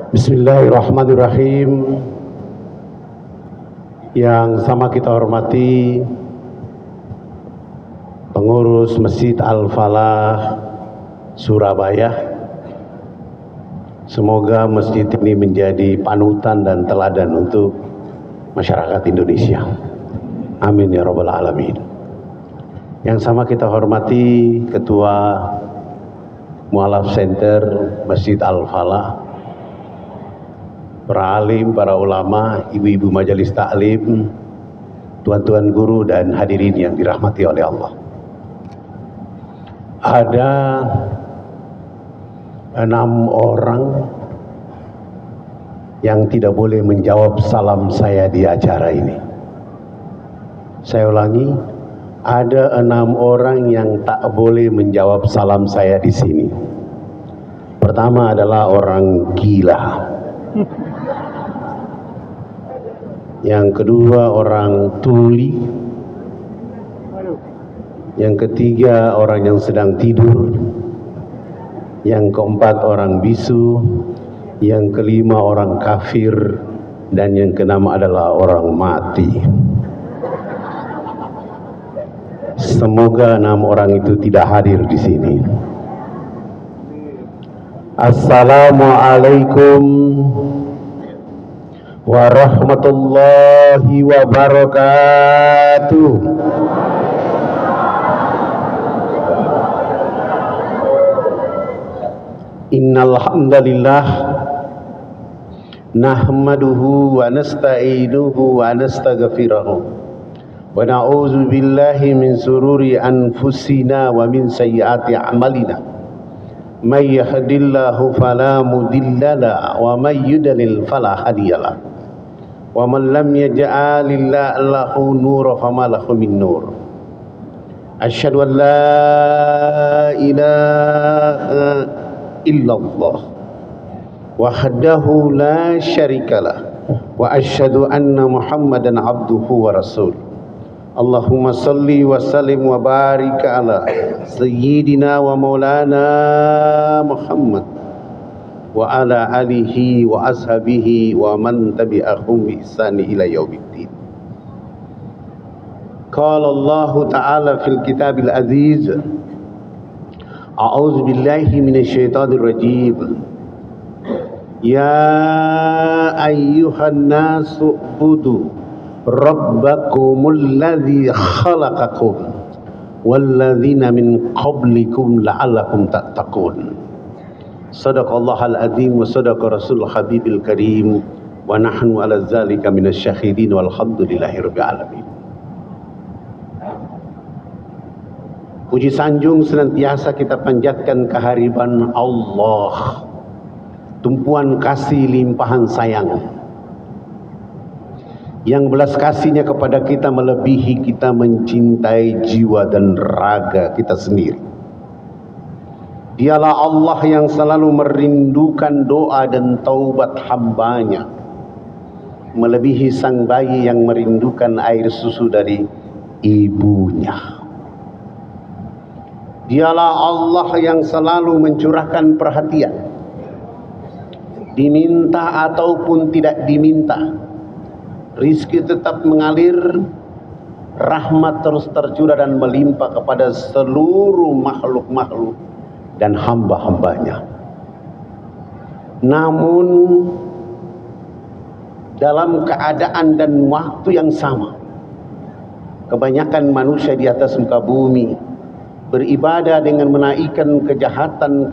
Bismillahirrahmanirrahim. Yang sama kita hormati pengurus Masjid Al-Falah Surabaya. Semoga masjid ini menjadi panutan dan teladan untuk masyarakat Indonesia. Amin ya rabbal alamin. Yang sama kita hormati Ketua Mu'alaf Center Masjid Al-Falah, para alim, para ulama, ibu-ibu majelis taklim, tuan-tuan guru dan hadirin yang dirahmati oleh Allah. Ada 6 orang yang tidak boleh menjawab salam saya di acara ini. Saya ulangi, ada 6 orang yang tak boleh menjawab salam saya di sini. Pertama adalah orang gila. Yang kedua orang tuli. Yang ketiga orang yang sedang tidur. Yang keempat orang bisu. Yang kelima orang kafir. Dan yang keenam adalah orang mati. Semoga 6 orang itu tidak hadir di sini. Assalamualaikum warahmatullahi wabarakatuh. Innal hamdalillah nahmaduhu wa nasta'inuhu wa nastaghfiruh wa na'udzu billahi min sururi anfusina wa min sayyiati a'malina. May yahdihillahu fala mudilla lahu wa may yudlil fala hadiya lahu. Wa man lam yaj'alillahu lahu nuran fama lahu min nur. Asyhadu an la ilaha illallah wahdahu la syarikalah wa asyhadu anna Muhammadan abduhu wa rasuluh. Allahumma salli wa sallim wa barik ala sayyidina wa maulana Muhammad wa ala alihi wa ashabihi wa man tabi'ahum bi ihsani ila yaumiddin. Qala Allah ta'ala fil kitabil aziz, a'udzu billahi minasyaitonir rajim. Ya ayyuhan nasu ubudu rabbakumul ladzi khalaqakum walladzina min qablikum la'allakum tattaqun. Shadaqallahul azim wa sadaqa rasulul habibil karim wa nahnu ala dzalika minasyahidin walhamdulillahirabbil alamin. Puji sanjung senantiasa kita panjatkan kehadiran Allah, tumpuan kasih limpahan sayang, yang belas kasihnya kepada kita melebihi kita mencintai jiwa dan raga kita sendiri. Dialah Allah yang selalu merindukan doa dan taubat hambanya, melebihi sang bayi yang merindukan air susu dari ibunya. Dialah Allah yang selalu mencurahkan perhatian, diminta ataupun tidak diminta, rizki tetap mengalir, rahmat terus tercurah dan melimpah kepada seluruh makhluk-makhluk dan hamba-hambanya. Namun dalam keadaan dan waktu yang sama, kebanyakan manusia di atas muka bumi beribadah dengan menaikkan kejahatan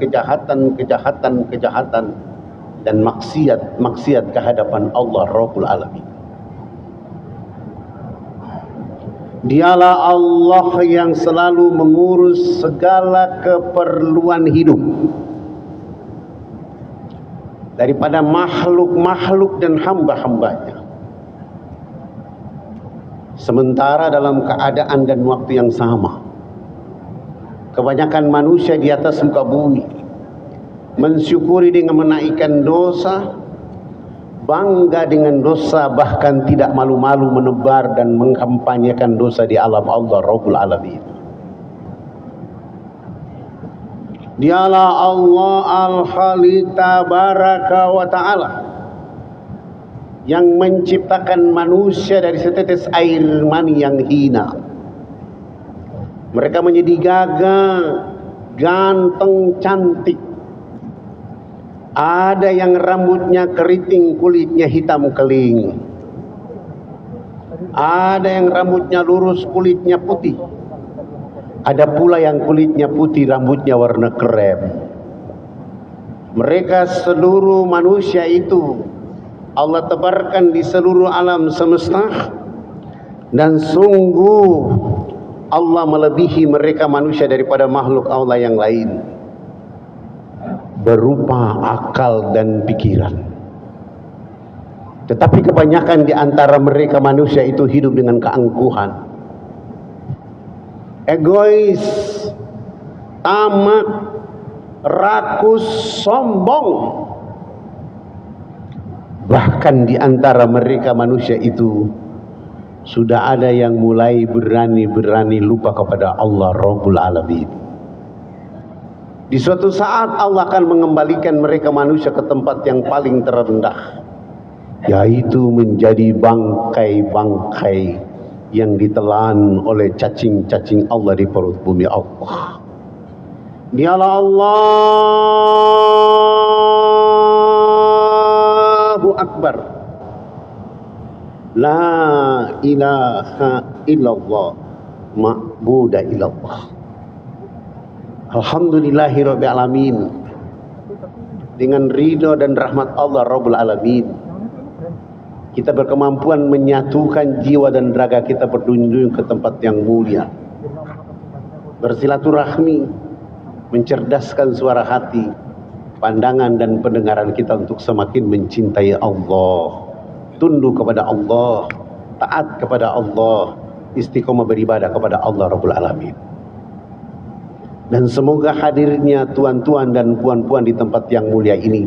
dan maksiat kehadapan Allah Rabbul Alamin. Dialah Allah yang selalu mengurus segala keperluan hidup daripada makhluk-makhluk dan hamba-hambanya. Sementara dalam keadaan dan waktu yang sama, kebanyakan manusia di atas muka bumi mensyukuri dengan menaikkan dosa, bangga dengan dosa, bahkan tidak malu-malu menebar dan mengkampanyekan dosa di alam Allah Rabbul Alamin. Dialah Allah Al-Khaliq Tabaraka wa Ta'ala yang menciptakan manusia dari setetes air mani yang hina. Mereka menjadi gagah, ganteng, cantik. Ada yang rambutnya keriting, kulitnya hitam keling. Ada yang rambutnya lurus, kulitnya putih. Ada pula yang kulitnya putih, rambutnya warna krem. Mereka seluruh manusia itu Allah tebarkan di seluruh alam semesta, dan sungguh Allah melebihi mereka manusia daripada makhluk Allah yang lain berupa akal dan pikiran. Tetapi kebanyakan di antara mereka manusia itu hidup dengan keangkuhan, egois, tamak, rakus, sombong. Bahkan di antara mereka manusia itu sudah ada yang mulai berani-berani lupa kepada Allah Rabbul Alamin. Di suatu saat Allah akan mengembalikan mereka manusia ke tempat yang paling terendah, yaitu menjadi bangkai-bangkai yang ditelan oleh cacing-cacing Allah di perut bumi Allah. Dialah Allahu Akbar, la ilaha illallah, ma'buda illallah. Alhamdulillahirabbil alamin. Dengan ridha dan rahmat Allah Rabbul Alamin, kita berkemampuan menyatukan jiwa dan raga kita berdunjung ke tempat yang mulia, bersilaturahmi, mencerdaskan suara hati, pandangan dan pendengaran kita untuk semakin mencintai Allah, tunduk kepada Allah, taat kepada Allah, istiqomah beribadah kepada Allah Rabbul Alamin. Dan semoga hadirnya tuan-tuan dan puan-puan di tempat yang mulia ini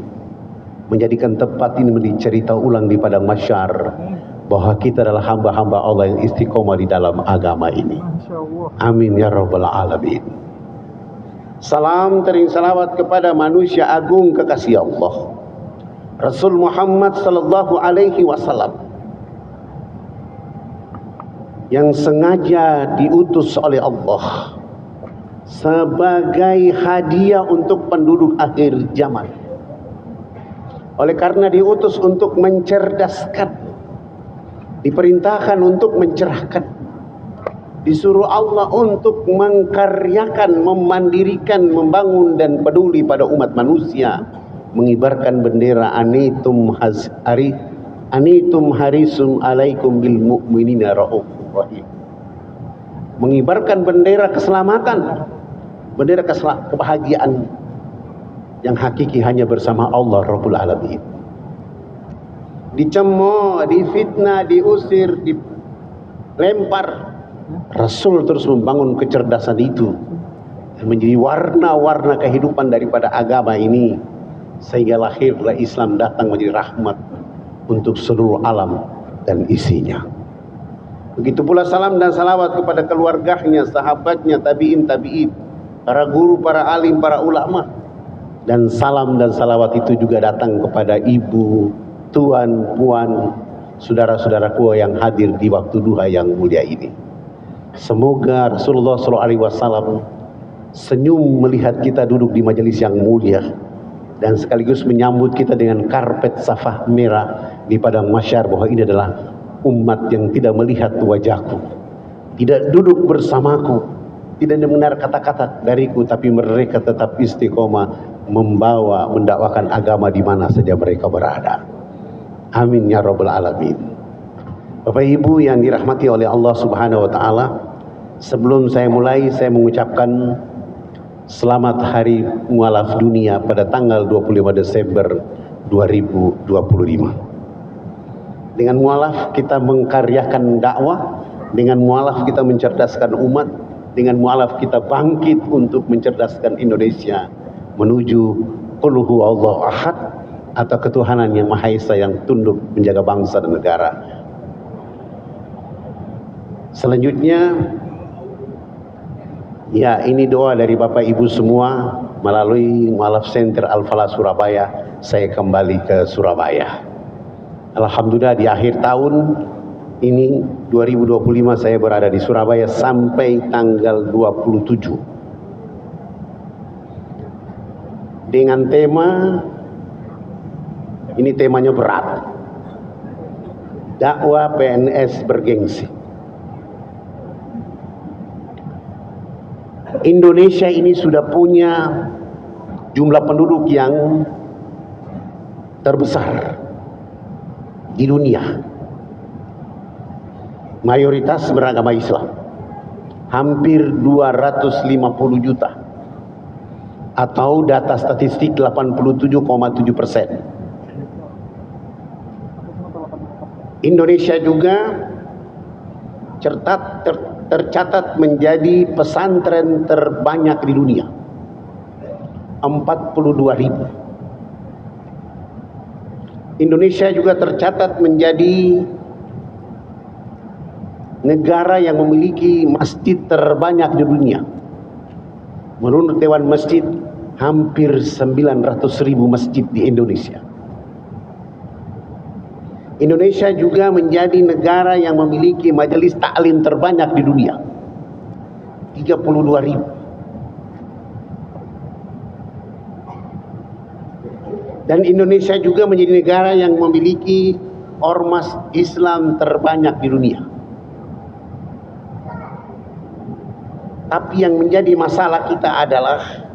menjadikan tempat ini menjadi cerita ulang di padang mahsyar bahwa kita adalah hamba-hamba Allah yang istiqomah di dalam agama ini. Amin ya rabbal alamin. Salam tering salawat kepada manusia agung kekasih Allah, Rasul Muhammad sallallahu alaihi wasallam, yang sengaja diutus oleh Allah sebagai hadiah untuk penduduk akhir zaman. Oleh karena diutus untuk mencerdaskan, diperintahkan untuk mencerahkan, disuruh Allah untuk mengkaryakan, memandirikan, membangun dan peduli pada umat manusia, mengibarkan bendera anitum harisum alaikum bil mu'minina raufur rahim. Mengibarkan bendera keselamatan, bendera kebahagiaan yang hakiki hanya bersama Allah Rabbul Alamin. Dicemooh, difitnah, diusir, dilempar, Rasul terus membangun kecerdasan itu dan menjadi warna-warna kehidupan daripada agama ini, sehingga lahirlah Islam datang menjadi rahmat untuk seluruh alam dan isinya. Begitu pula salam dan salawat kepada keluarganya, sahabatnya, tabi'in, para guru, para alim, para ulama. Dan salam dan salawat itu juga datang kepada ibu, tuan, puan, saudara-saudaraku yang hadir di waktu duha yang mulia ini. Semoga Rasulullah SAW senyum melihat kita duduk di majelis yang mulia, dan sekaligus menyambut kita dengan karpet safah merah di padang mahsyar, bahwa ini adalah umat yang tidak melihat wajahku, tidak duduk bersamaku, tidak mendengar kata-kata dariku, tapi mereka tetap istiqomah membawa, mendakwakan agama di mana saja mereka berada. Amin ya rabbal alamin. Bapak Ibu yang dirahmati oleh Allah Subhanahu wa taala, sebelum saya mulai, saya mengucapkan selamat Hari Mualaf Dunia pada tanggal 25 Desember 2025. Dengan mualaf kita mengkaryakan dakwah, dengan mualaf kita mencerdaskan umat, dengan mualaf kita bangkit untuk mencerdaskan Indonesia menuju Qul huwallahu ahad, atau ketuhanan yang Maha Esa yang tunduk menjaga bangsa dan negara. Selanjutnya, ya, ini doa dari Bapak Ibu semua, melalui Mualaf Center Al-Falah Surabaya, saya kembali ke Surabaya. Alhamdulillah di akhir tahun ini 2025 saya berada di Surabaya sampai tanggal 27 dengan tema, ini temanya berat, dakwah PNS bergengsi. Indonesia ini sudah punya jumlah penduduk yang terbesar di dunia. Mayoritas beragama Islam, hampir 250 juta, atau data statistik 87,7%. Indonesia juga tercatat menjadi pesantren terbanyak di dunia, 42.000. Indonesia juga tercatat menjadi negara yang memiliki masjid terbanyak di dunia. Menurut Dewan Masjid, hampir 900.000 masjid di Indonesia. Indonesia juga menjadi negara yang memiliki majelis taklim terbanyak di dunia, 32.000. Dan Indonesia juga menjadi negara yang memiliki ormas Islam terbanyak di dunia. Tapi yang menjadi masalah kita adalah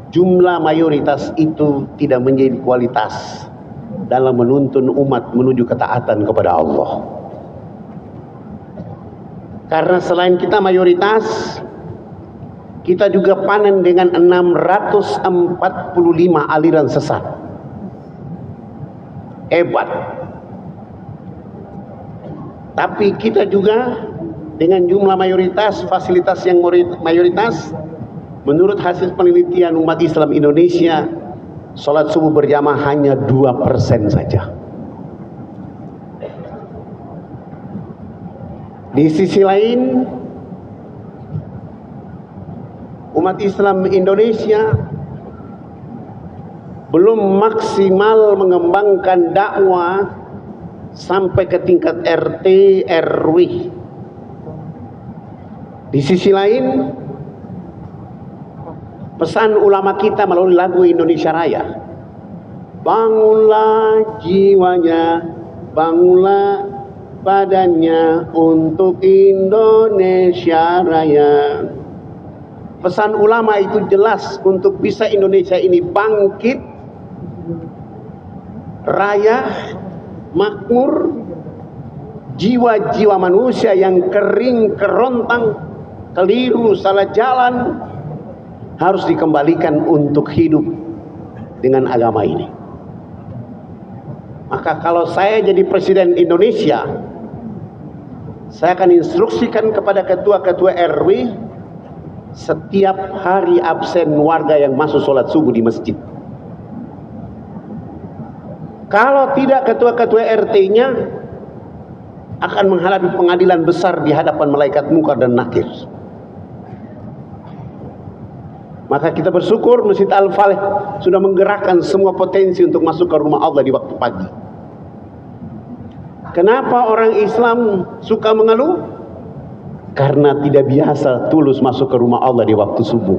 jumlah mayoritas itu tidak menjadi kualitas dalam menuntun umat menuju ketaatan kepada Allah. Karena selain kita mayoritas, kita juga panen dengan 645 aliran sesat. Hebat. Tapi kita juga dengan jumlah mayoritas, fasilitas yang mayoritas, menurut hasil penelitian umat Islam Indonesia, sholat subuh berjamaah hanya 2% saja. Di sisi lain, umat Islam Indonesia belum maksimal mengembangkan dakwah sampai ke tingkat RT RW. Di sisi lain, pesan ulama kita melalui lagu Indonesia Raya, bangunlah jiwanya, bangunlah badannya untuk Indonesia Raya. Pesan ulama itu jelas, untuk bisa Indonesia ini bangkit, raya, makmur, jiwa-jiwa manusia yang kering, kerontang, keliru, salah jalan, harus dikembalikan untuk hidup dengan agama ini. Maka kalau saya jadi presiden Indonesia, saya akan instruksikan kepada ketua-ketua RW setiap hari absen warga yang masuk sholat subuh di masjid. Kalau tidak, ketua-ketua RT-nya akan menghadapi pengadilan besar di hadapan malaikat Munkar dan Nakir. Maka kita bersyukur Masjid Al-Falah sudah menggerakkan semua potensi untuk masuk ke rumah Allah di waktu pagi. Kenapa orang Islam suka mengeluh? Karena tidak biasa tulus masuk ke rumah Allah di waktu subuh.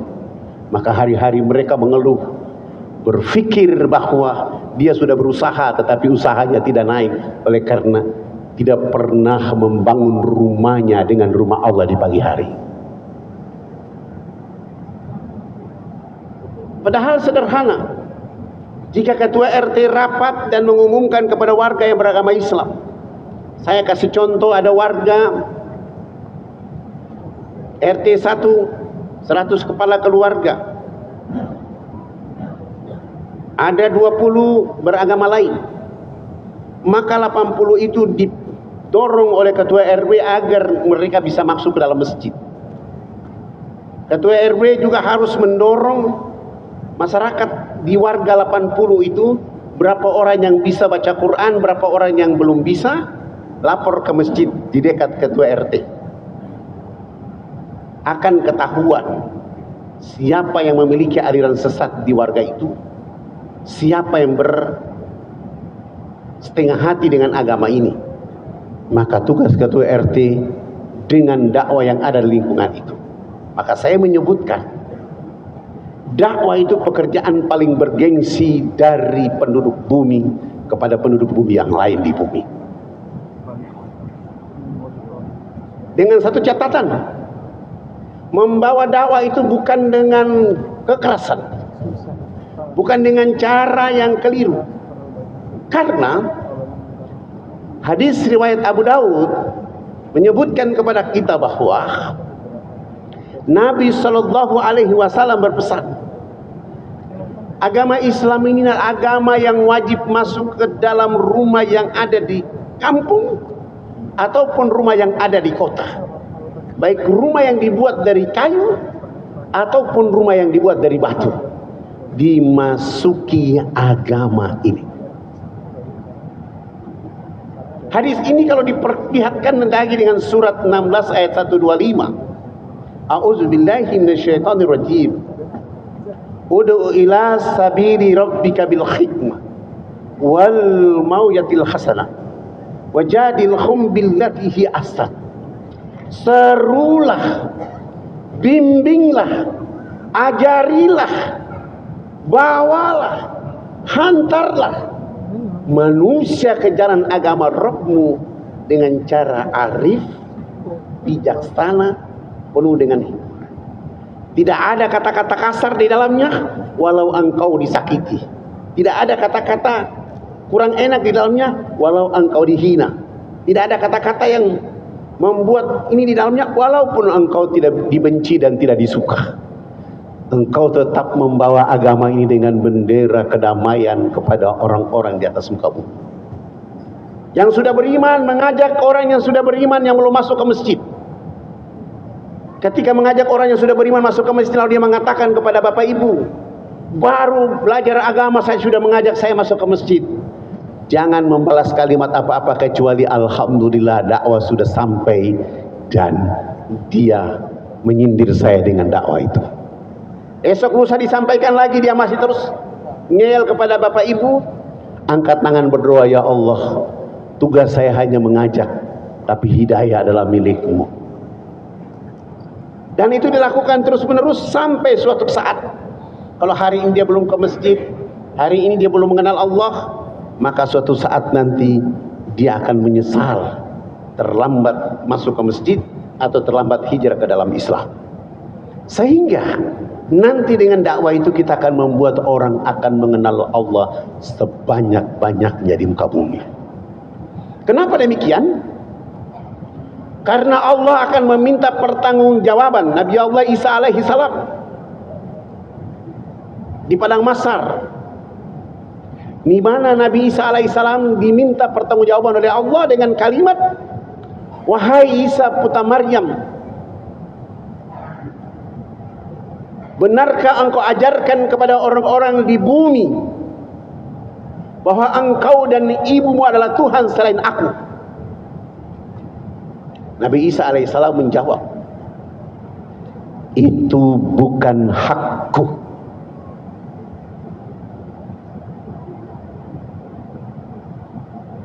Maka hari-hari mereka mengeluh, berpikir bahwa dia sudah berusaha tetapi usahanya tidak naik, oleh karena tidak pernah membangun rumahnya dengan rumah Allah di pagi hari. Padahal sederhana, jika ketua RT rapat dan mengumumkan kepada warga yang beragama Islam. Saya kasih contoh, ada warga RT 1, 100 kepala keluarga, ada 20 beragama lain, maka 80 itu didorong oleh ketua RW agar mereka bisa masuk ke dalam masjid. Ketua RW juga harus mendorong masyarakat di warga 80 itu, berapa orang yang bisa baca Quran, berapa orang yang belum bisa, lapor ke masjid di dekat ketua RT. Akan ketahuan siapa yang memiliki aliran sesat di warga itu, siapa yang bersetengah hati dengan agama ini, maka tugas ketua RT dengan dakwah yang ada di lingkungan itu. Maka saya menyebutkan, dakwah itu pekerjaan paling bergengsi dari penduduk bumi kepada penduduk bumi yang lain di bumi. Dengan satu catatan, membawa dakwah itu bukan dengan kekerasan, bukan dengan cara yang keliru. Karena hadis riwayat Abu Daud menyebutkan kepada kita bahwa Nabi Shallallahu Alaihi Wasallam berpesan, agama Islam ini adalah agama yang wajib masuk ke dalam rumah yang ada di kampung ataupun rumah yang ada di kota, baik rumah yang dibuat dari kayu ataupun rumah yang dibuat dari batu, dimasuki agama ini. Hadis ini kalau diperlihatkan lagi dengan surat 16 ayat 125, A'udzubillahi minasyaitonir rajim, ud'u ila sabili rabbika bil hikmah wal mau'izatil hasanah wajadilhum billati hi ahsan. Serulah, bimbinglah, ajarilah, bawalah, hantarlah manusia ke jalan agama Rabbmu dengan cara arif, bijaksana, penuh dengan hikmah. Tidak ada kata-kata kasar di dalamnya, walau engkau disakiti. Tidak ada kata-kata kurang enak di dalamnya, walau engkau dihina. Tidak ada kata-kata yang membuat ini di dalamnya, walaupun engkau tidak dibenci dan tidak disuka. Engkau tetap membawa agama ini dengan bendera kedamaian kepada orang-orang di atas muka bumi. Yang sudah beriman mengajak orang yang sudah beriman yang belum masuk ke masjid. Ketika mengajak orang yang sudah beriman masuk ke masjid, lalu dia mengatakan kepada bapak ibu, baru belajar agama saya sudah mengajak saya masuk ke masjid. Jangan membalas kalimat apa-apa kecuali alhamdulillah dakwah sudah sampai dan dia menyindir saya dengan dakwah itu. Esok lusa disampaikan lagi, dia masih terus ngeyel kepada bapak ibu. Angkat tangan berdoa, ya Allah, tugas saya hanya mengajak, tapi hidayah adalah milikmu. Dan itu dilakukan terus menerus sampai suatu saat, kalau hari ini dia belum ke masjid, hari ini dia belum mengenal Allah, maka suatu saat nanti dia akan menyesal terlambat masuk ke masjid atau terlambat hijrah ke dalam Islam. Sehingga nanti dengan dakwah itu kita akan membuat orang akan mengenal Allah sebanyak-banyaknya di muka bumi. Kenapa demikian? Karena Allah akan meminta pertanggungjawaban Nabi Allah Isa alaihi salam di padang mahsyar, di mana Nabi Isa alaihissalam diminta pertanggungjawaban oleh Allah dengan kalimat, wahai Isa putra Maryam, benarkah engkau ajarkan kepada orang-orang di bumi bahwa engkau dan ibumu adalah Tuhan selain aku? Nabi Isa alaihissalam menjawab, itu bukan hakku.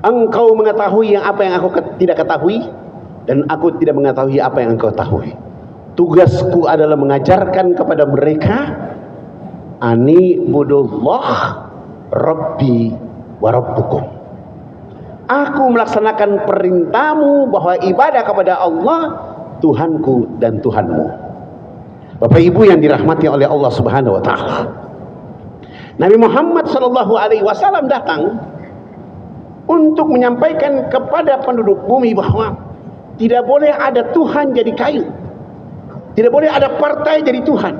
Engkau mengetahui yang apa yang aku tidak ketahui, dan aku tidak mengetahui apa yang engkau ketahui. Tugasku adalah mengajarkan kepada mereka, ani budullah rabbi wa rabbukum. Aku melaksanakan perintahmu bahwa ibadah kepada Allah Tuhanku dan Tuhanmu. Bapak Ibu yang dirahmati oleh Allah Subhanahu wa taala, Nabi Muhammad sallallahu alaihi wasallam datang untuk menyampaikan kepada penduduk bumi bahwa tidak boleh ada Tuhan jadi kayu, tidak boleh ada partai jadi Tuhan,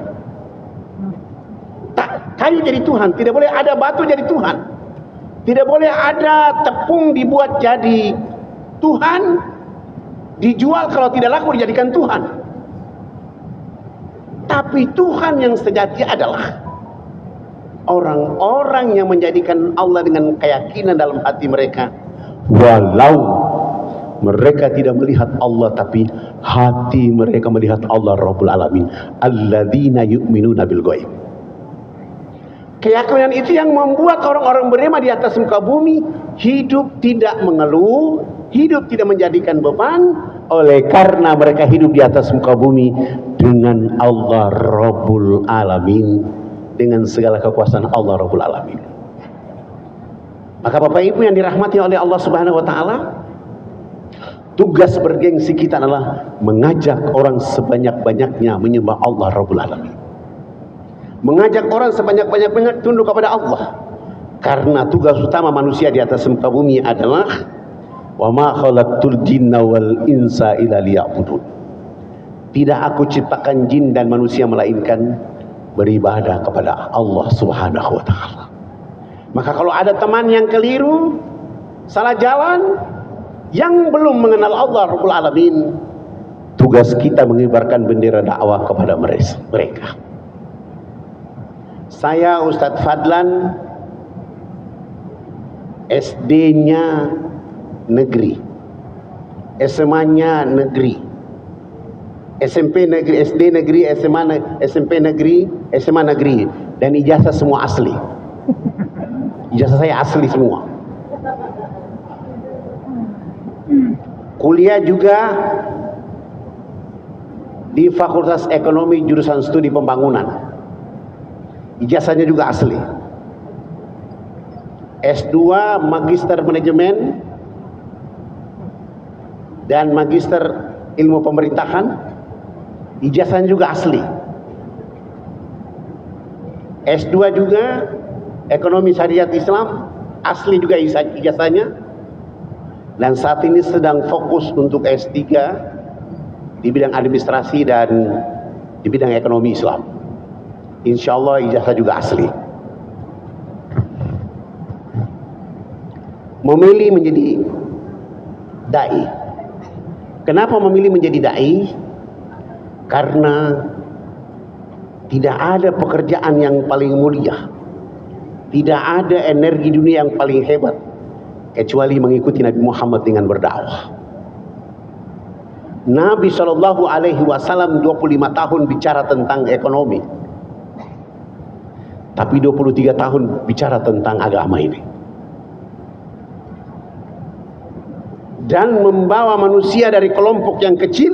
kayu jadi Tuhan, tidak boleh ada batu jadi Tuhan, tidak boleh ada tepung dibuat jadi Tuhan, dijual kalau tidak laku dijadikan Tuhan. Tapi Tuhan yang sejati adalah orang-orang yang menjadikan Allah dengan keyakinan dalam hati mereka, walau Mereka tidak melihat Allah, tapi hati mereka melihat Allah Rabbul Alamin. Alladzina yu'minuna bil ghaib. Keyakinan itu yang membuat orang-orang beriman di atas muka bumi hidup tidak mengeluh, hidup tidak menjadikan beban, oleh karena mereka hidup di atas muka bumi dengan Allah Rabbul Alamin, dengan segala kekuasaan Allah Rabbul Alamin. Maka Bapak Ibu yang dirahmati oleh Allah Subhanahu wa taala, tugas bergengsi kita adalah mengajak orang sebanyak-banyaknya menyembah Allah Rabbul Alamin. Mengajak orang sebanyak-banyak tunduk kepada Allah. Karena tugas utama manusia di atas muka bumi adalah wa ma khalaqtul jinna wal insa illa liya'budun. Tidak aku ciptakan jin dan manusia melainkan beribadah kepada Allah Subhanahu wa taala. Maka kalau ada teman yang keliru, salah jalan, yang belum mengenal Allah Rabbul Alamin, tugas kita mengibarkan bendera dakwah kepada mereka. Saya Ustadz Fadlan, SD-nya negeri, SMA-nya negeri, SMP negeri, SD negeri, SMP negeri, SMA negeri, dan ijazah semua asli. Ijazah saya asli semua. Kuliah juga di Fakultas Ekonomi jurusan Studi Pembangunan. Ijazahnya juga asli. S2 Magister Manajemen dan Magister Ilmu Pemerintahan, ijazahnya juga asli. S2 juga Ekonomi Syariat Islam, asli juga ijazahnya. Dan saat ini sedang fokus untuk S3 di bidang administrasi dan di bidang ekonomi Islam. Insya Allah ijazah juga asli. Memilih menjadi dai. Kenapa memilih menjadi dai? Karena tidak ada pekerjaan yang paling mulia, tidak ada energi dunia yang paling hebat kecuali mengikuti Nabi Muhammad dengan berdakwah. Nabi SAW 25 tahun bicara tentang ekonomi, tapi 23 tahun bicara tentang agama ini. Dan membawa manusia dari kelompok yang kecil,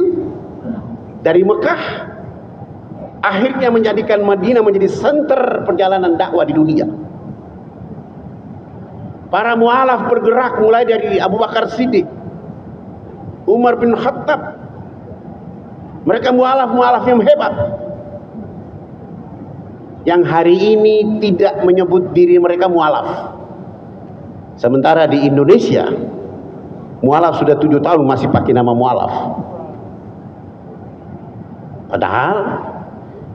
dari Mekah, akhirnya menjadikan Madinah menjadi senter perjalanan dakwah di dunia. Para mu'alaf bergerak mulai dari Abu Bakar Siddiq, Umar bin Khattab. Mereka mu'alaf yang hebat, yang hari ini tidak menyebut diri mereka mu'alaf. Sementara di Indonesia, mu'alaf sudah 7 tahun masih pakai nama mu'alaf. Padahal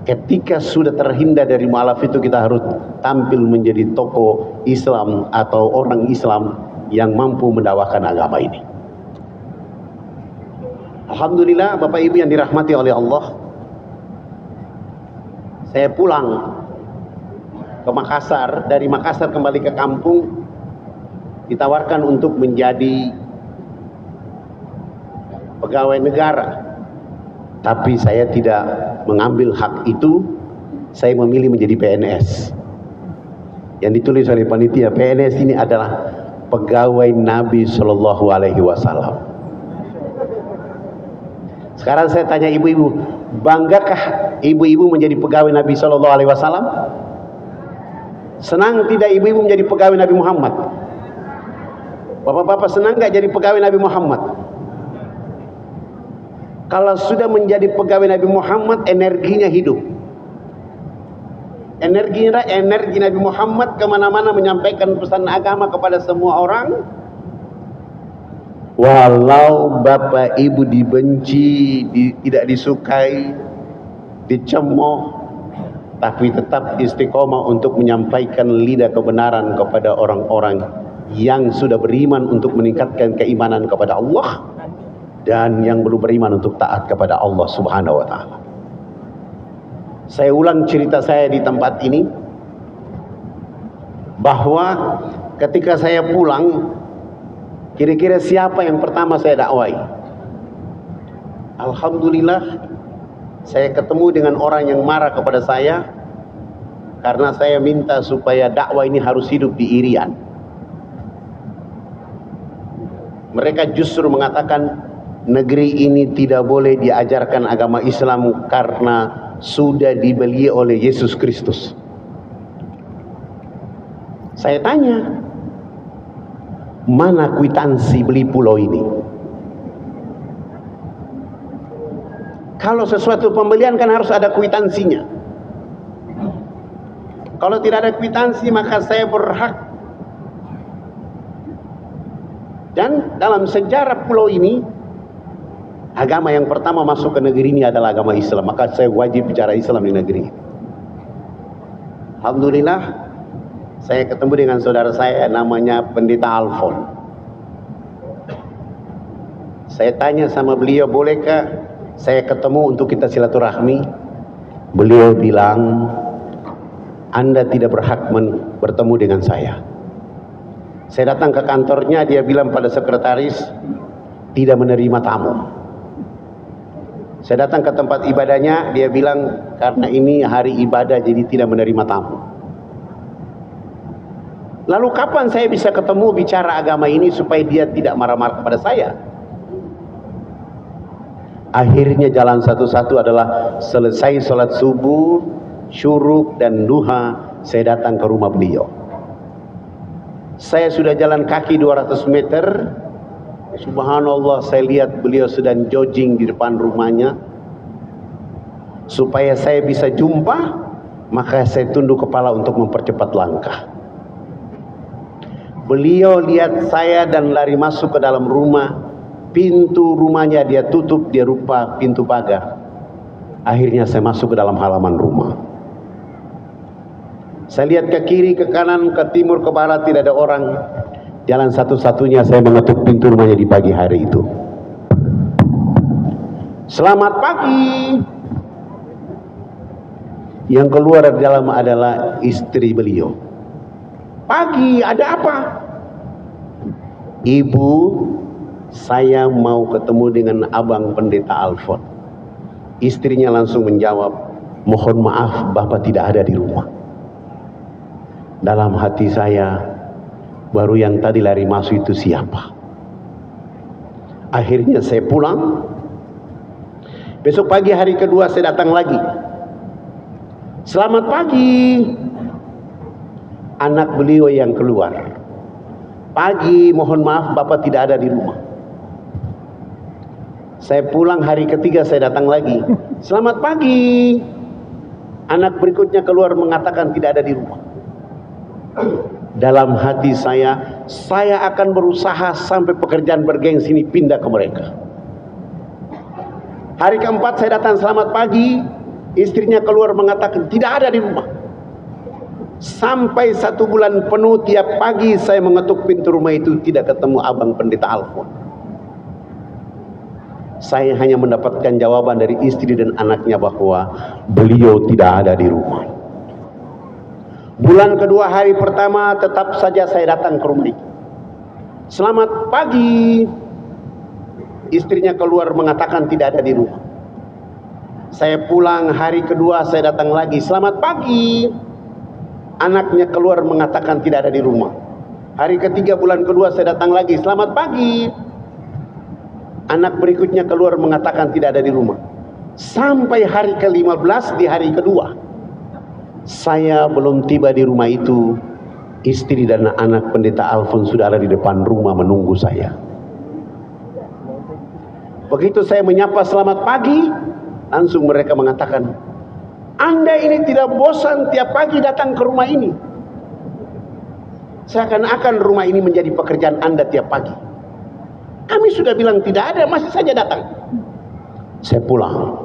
ketika sudah terhindar dari mu'alaf itu, kita harus tampil menjadi tokoh Islam atau orang Islam yang mampu mendakwakan agama ini. Alhamdulillah Bapak Ibu yang dirahmati oleh Allah, saya pulang ke Makassar, dari Makassar kembali ke kampung, ditawarkan untuk menjadi pegawai negara. Tapi saya tidak mengambil hak itu, saya memilih menjadi PNS. Yang ditulis oleh panitia, PNS ini adalah pegawai Nabi Shallallahu Alaihi Wasallam. Sekarang saya tanya ibu-ibu, banggakah ibu-ibu menjadi pegawai Nabi Shallallahu Alaihi Wasallam? Senang tidak ibu-ibu menjadi pegawai Nabi Muhammad? Bapak-bapak senang nggak jadi pegawai Nabi Muhammad? Kalau sudah menjadi pegawai Nabi Muhammad, energinya hidup. Energi Nabi Muhammad kemana-mana menyampaikan pesan agama kepada semua orang. Walau bapak ibu dibenci, tidak disukai, dicemooh, tapi tetap istiqomah untuk menyampaikan lidah kebenaran kepada orang-orang yang sudah beriman untuk meningkatkan keimanan kepada Allah, dan yang belum beriman untuk taat kepada Allah Subhanahu wa taala. Saya ulang cerita saya di tempat ini, bahwa ketika saya pulang Kira-kira siapa yang pertama saya dakwai? Alhamdulillah, saya ketemu dengan orang yang marah kepada saya karena saya minta supaya dakwah ini harus hidup di Irian. Mereka justru mengatakan negeri ini tidak boleh diajarkan agama Islam karena sudah dibeli oleh Yesus Kristus. Saya tanya, mana kwitansi beli pulau ini? Kalau sesuatu pembelian kan harus ada kwitansinya. Kalau tidak ada kwitansi maka saya berhak. Dan dalam sejarah pulau ini, agama yang pertama masuk ke negeri ini adalah agama Islam. Maka saya wajib bicara Islam di negeri. Alhamdulillah, saya ketemu dengan saudara saya namanya Pendeta Alfon. Saya tanya sama beliau, bolehkah saya ketemu untuk kita silaturahmi? Beliau bilang, Anda tidak berhak bertemu dengan saya. Saya datang ke kantornya, dia bilang pada sekretaris, tidak menerima tamu. Saya datang ke tempat ibadahnya, dia bilang, karena ini hari ibadah jadi tidak menerima tamu. Lalu kapan saya bisa ketemu bicara agama ini supaya dia tidak marah-marah kepada saya? Akhirnya jalan satu-satu adalah selesai sholat subuh, syuruk dan duha, saya datang ke rumah beliau. Saya sudah jalan kaki 200 meter. Subhanallah, saya lihat beliau sedang jogging di depan rumahnya. Supaya saya bisa jumpa, maka saya tunduk kepala untuk mempercepat langkah. Beliau lihat saya dan lari masuk ke dalam rumah. Pintu rumahnya dia tutup, dia rupa pintu pagar. Akhirnya saya masuk ke dalam halaman rumah. Saya lihat ke kiri, ke kanan, ke timur, ke barat, tidak ada orang. Jalan satu-satunya saya mengetuk pintu rumahnya di pagi hari itu. Selamat pagi. Yang keluar dari dalam adalah istri beliau. Pagi, ada apa? Ibu, saya mau ketemu dengan Abang Pendeta Alfon. Istrinya langsung menjawab, mohon maaf Bapak tidak ada di rumah. Dalam hati saya, baru yang tadi lari masuk itu siapa? Akhirnya saya pulang. Besok pagi hari kedua saya datang lagi. Selamat pagi. Anak beliau yang keluar. Pagi, mohon maaf Bapak tidak ada di rumah. Saya pulang hari ketiga saya datang lagi. Selamat pagi. Anak berikutnya keluar mengatakan tidak ada di rumah. Dalam hati saya akan berusaha sampai pekerjaan bergengsi ini pindah ke mereka. Hari keempat saya datang, selamat pagi. Istrinya keluar mengatakan tidak ada di rumah. Sampai 1 bulan penuh tiap pagi saya mengetuk pintu rumah itu, tidak ketemu Abang Pendeta Alfon. Saya hanya mendapatkan jawaban dari istri dan anaknya bahwa beliau tidak ada di rumah. Bulan kedua hari pertama tetap saja saya datang ke rumah itu. Selamat pagi. Istrinya keluar mengatakan tidak ada di rumah. Saya pulang hari kedua saya datang lagi. Selamat pagi. Anaknya keluar mengatakan tidak ada di rumah. Hari ketiga bulan kedua saya datang lagi. Selamat pagi. Anak berikutnya keluar mengatakan tidak ada di rumah. Sampai hari ke-15 di hari kedua. Saya belum tiba di rumah itu. Istri dan anak Pendeta Alfon sudah ada di depan rumah menunggu saya. Begitu saya menyapa selamat pagi, langsung mereka mengatakan, Anda ini tidak bosan tiap pagi datang ke rumah ini. Seakan-akan rumah ini menjadi pekerjaan Anda tiap pagi. Kami sudah bilang tidak ada, masih saja datang. Saya pulang.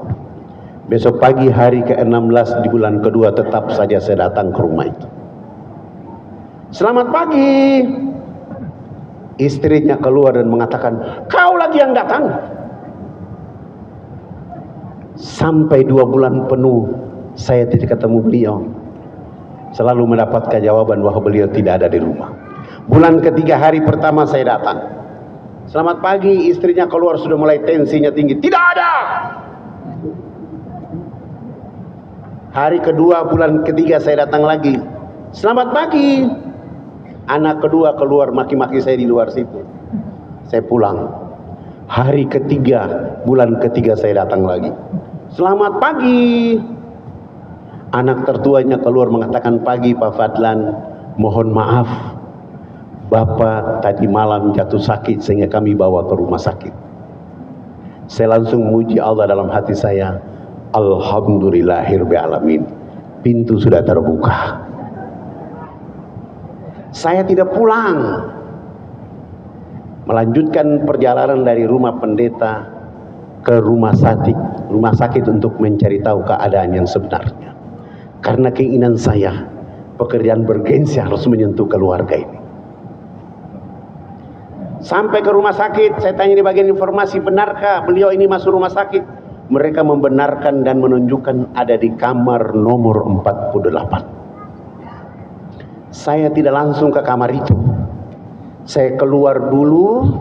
Besok pagi hari ke-16 di bulan kedua tetap saja saya datang ke rumah itu. Selamat pagi. Istrinya keluar dan mengatakan, kau lagi yang datang. Sampai 2 bulan penuh saya tidak ketemu beliau. Selalu mendapatkan jawaban bahwa beliau tidak ada di rumah. Bulan ketiga hari pertama saya datang. Selamat pagi, istrinya keluar sudah mulai tensinya tinggi. Tidak ada. Hari kedua bulan ketiga saya datang lagi. Selamat pagi. Anak kedua keluar maki-maki saya di luar situ. Saya pulang. Hari ketiga bulan ketiga saya datang lagi. Selamat pagi. Anak tertuanya keluar mengatakan, pagi Pak Fadlan, mohon maaf, Bapak tadi malam jatuh sakit sehingga kami bawa ke rumah sakit. Saya langsung memuji Allah dalam hati saya. Alhamdulillahirabbil alamin. Pintu sudah terbuka. Saya tidak pulang. Melanjutkan perjalanan dari rumah pendeta ke rumah sakit untuk mencari tahu keadaan yang sebenarnya. Karena keinginan saya, pekerjaan bergensi harus menyentuh keluarga ini. Sampai ke rumah sakit, saya tanya di bagian informasi, benarkah beliau ini masuk rumah sakit? Mereka membenarkan dan menunjukkan ada di kamar nomor 48. Saya tidak langsung ke kamar itu. Saya keluar dulu,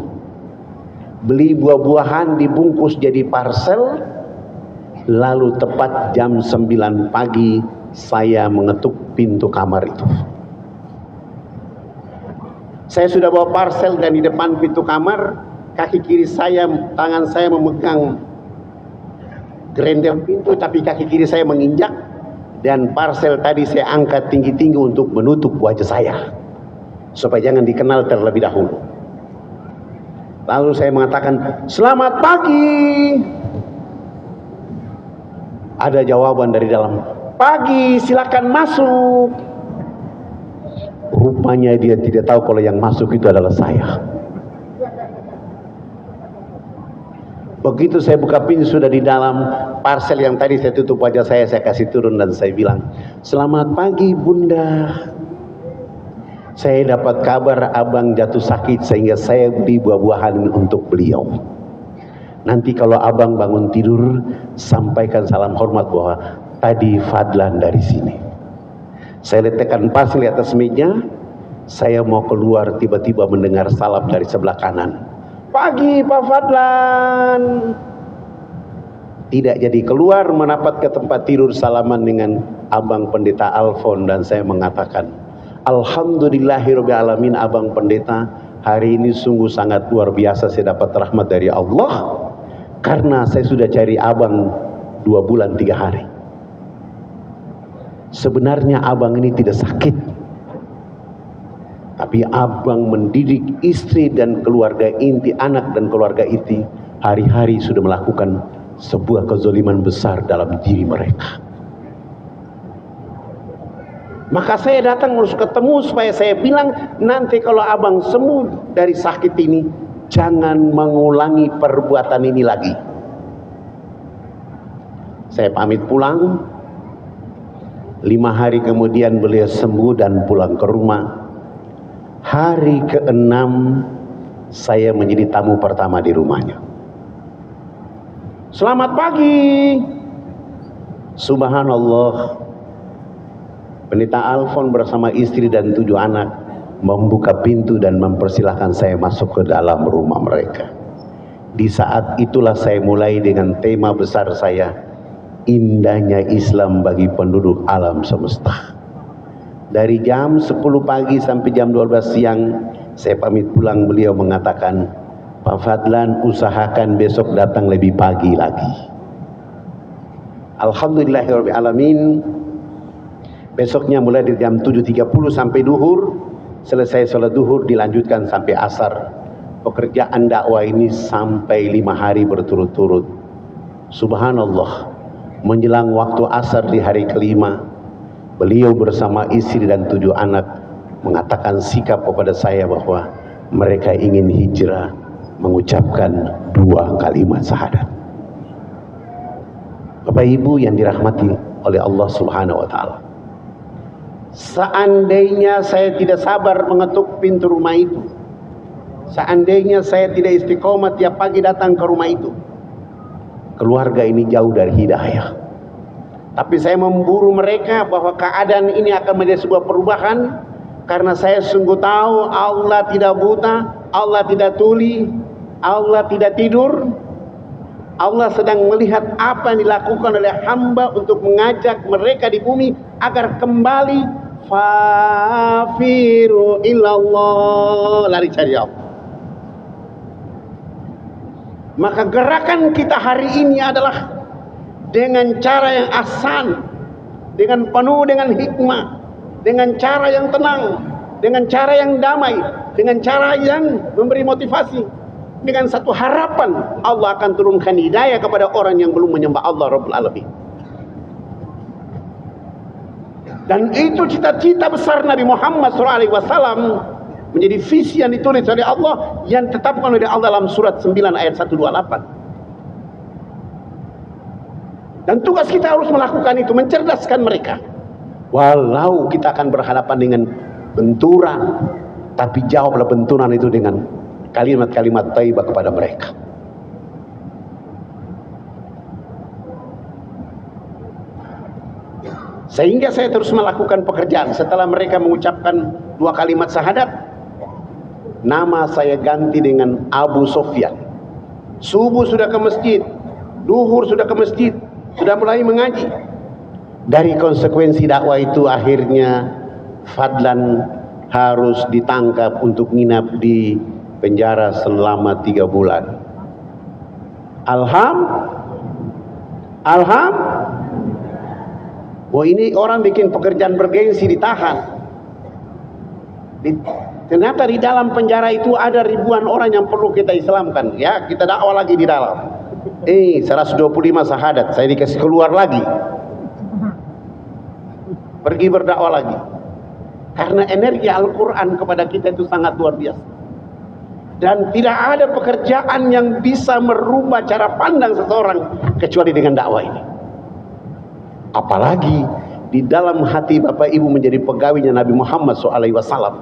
beli buah-buahan dibungkus jadi parcel, lalu tepat jam 9 pagi saya mengetuk pintu kamar itu. Saya sudah bawa parcel dan di depan pintu kamar, kaki kiri saya, tangan saya memegang gerendel pintu, tapi kaki kiri saya menginjak, dan parcel tadi saya angkat tinggi-tinggi untuk menutup wajah saya, supaya jangan dikenal terlebih dahulu. Lalu saya mengatakan, selamat pagi. Ada jawaban dari dalam, pagi, silakan masuk. Rupanya dia tidak tahu kalau yang masuk itu adalah saya. Begitu saya buka pintu, sudah di dalam parcel yang tadi saya tutup wajah saya kasih turun dan saya bilang, selamat pagi Bunda. Saya dapat kabar abang jatuh sakit sehingga saya beli buah-buahan untuk beliau. Nanti kalau abang bangun tidur, sampaikan salam hormat bahwa tadi Fadlan dari sini. Saya letakkan parcel di atas meja. Saya mau keluar, tiba-tiba mendengar salam dari sebelah kanan. Pagi Pak Fadlan. Tidak jadi keluar, menapat ke tempat tidur salaman dengan Abang Pendeta Alfon, dan saya mengatakan, alhamdulillahirabbil alamin Abang Pendeta, hari ini sungguh sangat luar biasa saya dapat rahmat dari Allah, karena saya sudah cari abang 2 bulan 3 hari. Sebenarnya abang ini tidak sakit, tapi abang mendidik istri dan keluarga inti, anak dan keluarga inti, hari-hari sudah melakukan sebuah kezaliman besar dalam diri mereka. Maka saya datang harus ketemu supaya saya bilang, nanti kalau abang sembuh dari sakit ini, jangan mengulangi perbuatan ini lagi. Saya pamit pulang. 5 hari kemudian beliau sembuh dan pulang ke rumah. Hari ke-6 saya menjadi tamu pertama di rumahnya. Selamat pagi. Subhanallah, Pendeta Alfon bersama istri dan 7 anak membuka pintu dan mempersilahkan saya masuk ke dalam rumah mereka. Di saat itulah saya mulai dengan tema besar saya, indahnya Islam bagi penduduk alam semesta. Dari jam 10 pagi sampai jam 12 siang saya pamit pulang, beliau mengatakan, Pak Fadlan, usahakan besok datang lebih pagi lagi. Alhamdulillahirabbil alamin. Besoknya mulai dari jam 7.30 sampai duhur, selesai sholat duhur dilanjutkan sampai asar. Pekerjaan dakwah ini sampai 5 hari berturut-turut. Subhanallah, menjelang waktu asar di hari kelima, beliau bersama istri dan 7 anak mengatakan sikap kepada saya bahwa mereka ingin hijrah, mengucapkan 2 kalimat syahadat. Bapak Ibu yang dirahmati oleh Allah Subhanahu wa taala, seandainya saya tidak sabar mengetuk pintu rumah itu, seandainya saya tidak istiqomah tiap pagi datang ke rumah itu, keluarga ini jauh dari hidayah. Tapi saya memburu mereka bahwa keadaan ini akan menjadi sebuah perubahan, karena saya sungguh tahu Allah tidak buta, Allah tidak tuli. Allah tidak tidur. Allah sedang melihat apa yang dilakukan oleh hamba untuk mengajak mereka di bumi agar kembali fafiru ilallah, lari cari Allah. Maka gerakan kita hari ini adalah dengan cara yang ahsan, dengan penuh dengan hikmah, dengan cara yang tenang, dengan cara yang damai, dengan cara yang memberi motivasi, dengan satu harapan Allah akan turunkan hidayah kepada orang yang belum menyembah Allah Rabbul Alamin. Dan itu cita-cita besar Nabi Muhammad SAW, menjadi visi yang ditulis oleh Allah, yang ditetapkan oleh Allah dalam surat 9 ayat 128. Dan tugas kita harus melakukan itu, mencerdaskan mereka. Walau kita akan berhadapan dengan benturan, tapi jawablah benturan itu dengan kalimat-kalimat thayyibah kepada mereka. Sehingga saya terus melakukan pekerjaan. Setelah mereka mengucapkan 2 kalimat syahadat, nama saya ganti dengan Abu Sofyan. Subuh sudah ke masjid, duhur sudah ke masjid, sudah mulai mengaji. Dari konsekuensi dakwah itu akhirnya Fadlan harus ditangkap untuk nginap di penjara selama 3 bulan. Wah, ini orang bikin pekerjaan bergengsi ditahan. Ternyata di dalam penjara itu ada ribuan orang yang perlu kita islamkan. Ya, kita dakwah lagi di dalam. 125 syahadat, saya dikasih keluar lagi. Pergi berdakwah lagi. Karena energi Al-Quran kepada kita itu sangat luar biasa. Dan tidak ada pekerjaan yang bisa merubah cara pandang seseorang kecuali dengan dakwah ini. Apalagi di dalam hati Bapak Ibu menjadi pegawainya Nabi Muhammad SAW,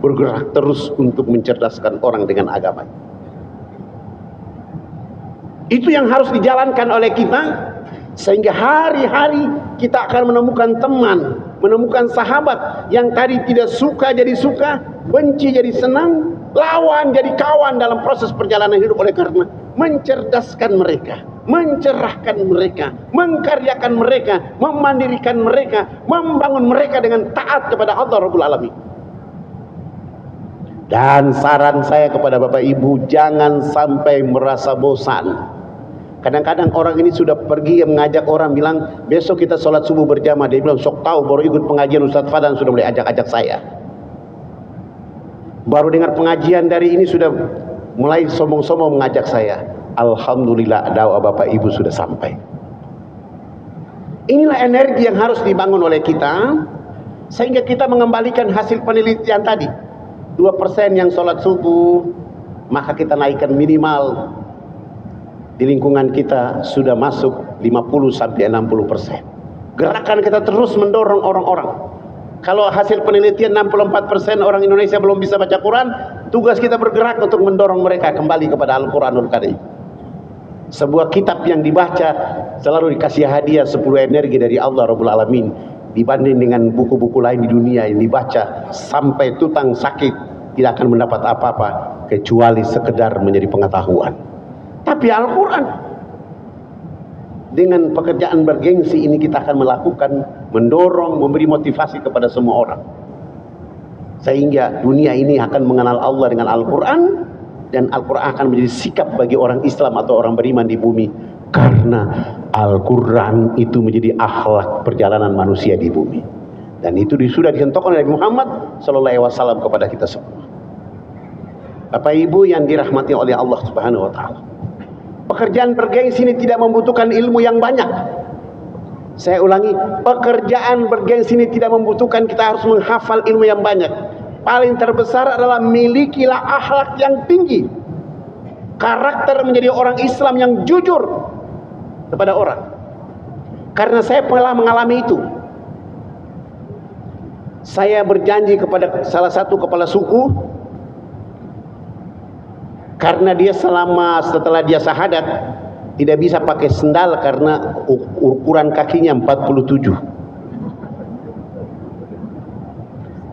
bergerak terus untuk mencerdaskan orang dengan agama. Itu yang harus dijalankan oleh kita, sehingga hari-hari kita akan menemukan teman, menemukan sahabat yang tadi tidak suka jadi suka, benci jadi senang, lawan jadi kawan dalam proses perjalanan hidup, oleh karena mencerdaskan mereka, mencerahkan mereka, mengkaryakan mereka, memandirikan mereka, membangun mereka dengan taat kepada Allah Rabbul Alamin. Dan saran saya kepada Bapak Ibu, jangan sampai merasa bosan. Kadang-kadang orang ini sudah pergi mengajak orang, bilang besok kita sholat subuh berjamaah. Dia bilang sok tahu, baru ikut pengajian Ustaz Fadlan sudah mulai ajak-ajak saya. Baru dengar pengajian dari ini sudah mulai sombong-sombong mengajak saya. Alhamdulillah, dakwah Bapak Ibu sudah sampai. Inilah energi yang harus dibangun oleh kita, sehingga kita mengembalikan hasil penelitian tadi. 2% yang sholat subuh, maka kita naikkan minimal di lingkungan kita sudah masuk 50-60%. Gerakan kita terus mendorong orang-orang. Kalau hasil penelitian 64% orang Indonesia belum bisa baca Quran, tugas kita bergerak untuk mendorong mereka kembali kepada Al-Quranul Karim. Sebuah kitab yang dibaca selalu dikasih hadiah 10 energi dari Allah Rabbul Alamin, dibanding dengan buku-buku lain di dunia yang dibaca sampai tutang sakit tidak akan mendapat apa-apa kecuali sekedar menjadi pengetahuan. Tapi Al-Quran, dengan pekerjaan bergengsi ini kita akan melakukan, mendorong, memberi motivasi kepada semua orang, sehingga dunia ini akan mengenal Allah dengan Al-Quran, dan Al-Quran akan menjadi sikap bagi orang Islam atau orang beriman di bumi, karena Al-Quran itu menjadi akhlak perjalanan manusia di bumi. Dan itu sudah dicontohkan oleh Muhammad SAW kepada kita semua. Bapak Ibu yang dirahmati oleh Allah Subhanahu wa Ta'ala, pekerjaan bergengsi ini tidak membutuhkan ilmu yang banyak. Saya ulangi, pekerjaan bergengsi ini tidak membutuhkan kita harus menghafal ilmu yang banyak. Paling terbesar adalah milikilah akhlak yang tinggi, karakter menjadi orang Islam yang jujur kepada orang. Karena saya pernah mengalami itu. Saya berjanji kepada salah satu kepala suku, karena dia setelah dia syahadat tidak bisa pakai sendal karena ukuran kakinya 47.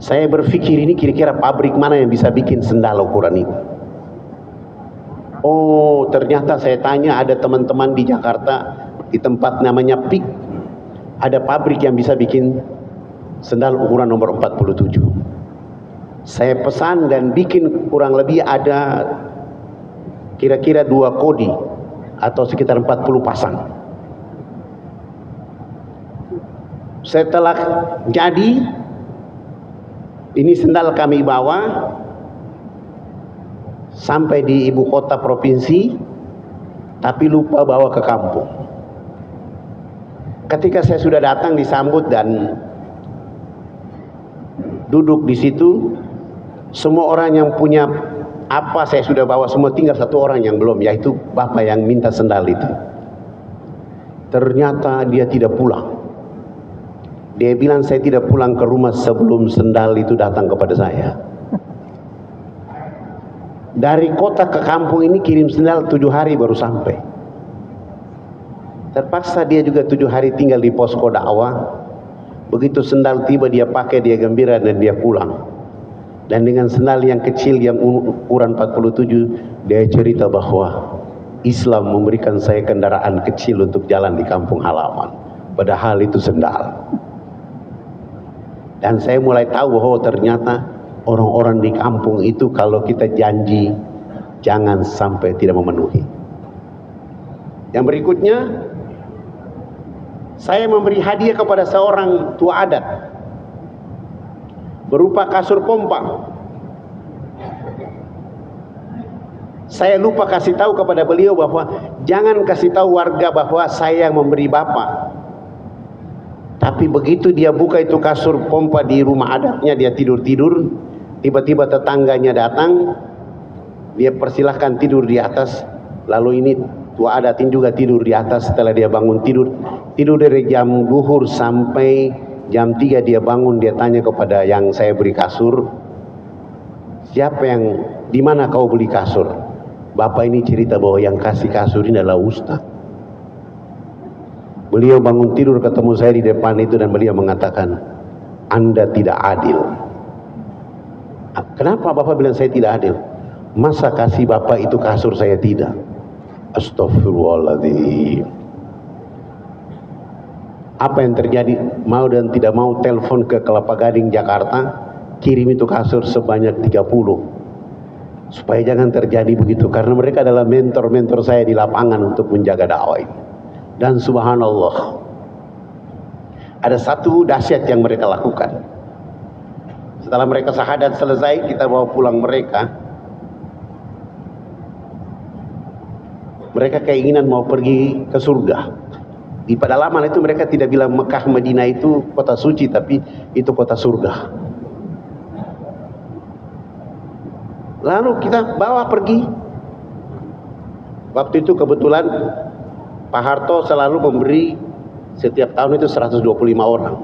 Saya berpikir, ini kira-kira pabrik mana yang bisa bikin sendal ukuran ini. Oh, ternyata saya tanya ada teman-teman di Jakarta di tempat namanya PIK, ada pabrik yang bisa bikin sendal ukuran nomor 47. Saya pesan dan bikin kurang lebih ada kira-kira 2 kodi atau sekitar 40 pasang. Setelah jadi, ini sendal kami bawa sampai di ibu kota provinsi, tapi lupa bawa ke kampung. Ketika saya sudah datang disambut dan duduk di situ, semua orang yang punya apa saya sudah bawa semua, tinggal satu orang yang belum, yaitu bapak yang minta sendal itu. Ternyata dia tidak pulang. Dia bilang saya tidak pulang ke rumah sebelum sendal itu datang kepada saya. Dari kota ke kampung ini kirim sendal 7 hari baru sampai. Terpaksa dia juga 7 hari tinggal di posko dakwah. Begitu sendal tiba dia pakai, dia gembira dan dia pulang. Dan dengan sendal yang kecil yang ukuran 47, dia cerita bahwa Islam memberikan saya kendaraan kecil untuk jalan di kampung halaman. Padahal itu sendal. Dan saya mulai tahu bahwa ternyata orang-orang di kampung itu kalau kita janji, jangan sampai tidak memenuhi. Yang berikutnya, saya memberi hadiah kepada seorang tua adat berupa kasur pompa. Saya lupa kasih tahu kepada beliau bahwa jangan kasih tahu warga bahwa saya yang memberi bapak. Tapi begitu dia buka itu kasur pompa di rumah adatnya, dia tidur-tidur, tiba-tiba tetangganya datang, dia persilahkan tidur di atas. Lalu ini tua adat ini juga tidur di atas. Setelah dia bangun tidur dari jam duhur sampai jam 3 dia bangun, dia tanya kepada yang saya beri kasur, siapa yang, di mana kau beli kasur? Bapak ini cerita bahwa yang kasih kasur ini adalah Ustaz. Beliau bangun tidur ketemu saya di depan itu dan beliau mengatakan, Anda tidak adil. Kenapa Bapak bilang saya tidak adil? Masa kasih Bapak itu kasur saya tidak? Astagfirullahaladzim. Apa yang terjadi? Mau dan tidak mau telepon ke Kelapa Gading Jakarta, kirim itu kasur sebanyak 30. Supaya jangan terjadi begitu, karena mereka adalah mentor-mentor saya di lapangan untuk menjaga dakwah ini. Dan subhanallah, ada satu dahsyat yang mereka lakukan. Setelah mereka syahadat selesai, kita bawa pulang mereka. Mereka keinginan mau pergi ke surga. Di pedalaman itu mereka tidak bilang Mekah Madinah itu kota suci, tapi itu kota surga. Lalu kita bawa pergi. Waktu itu kebetulan Pak Harto selalu memberi setiap tahun itu 125 orang.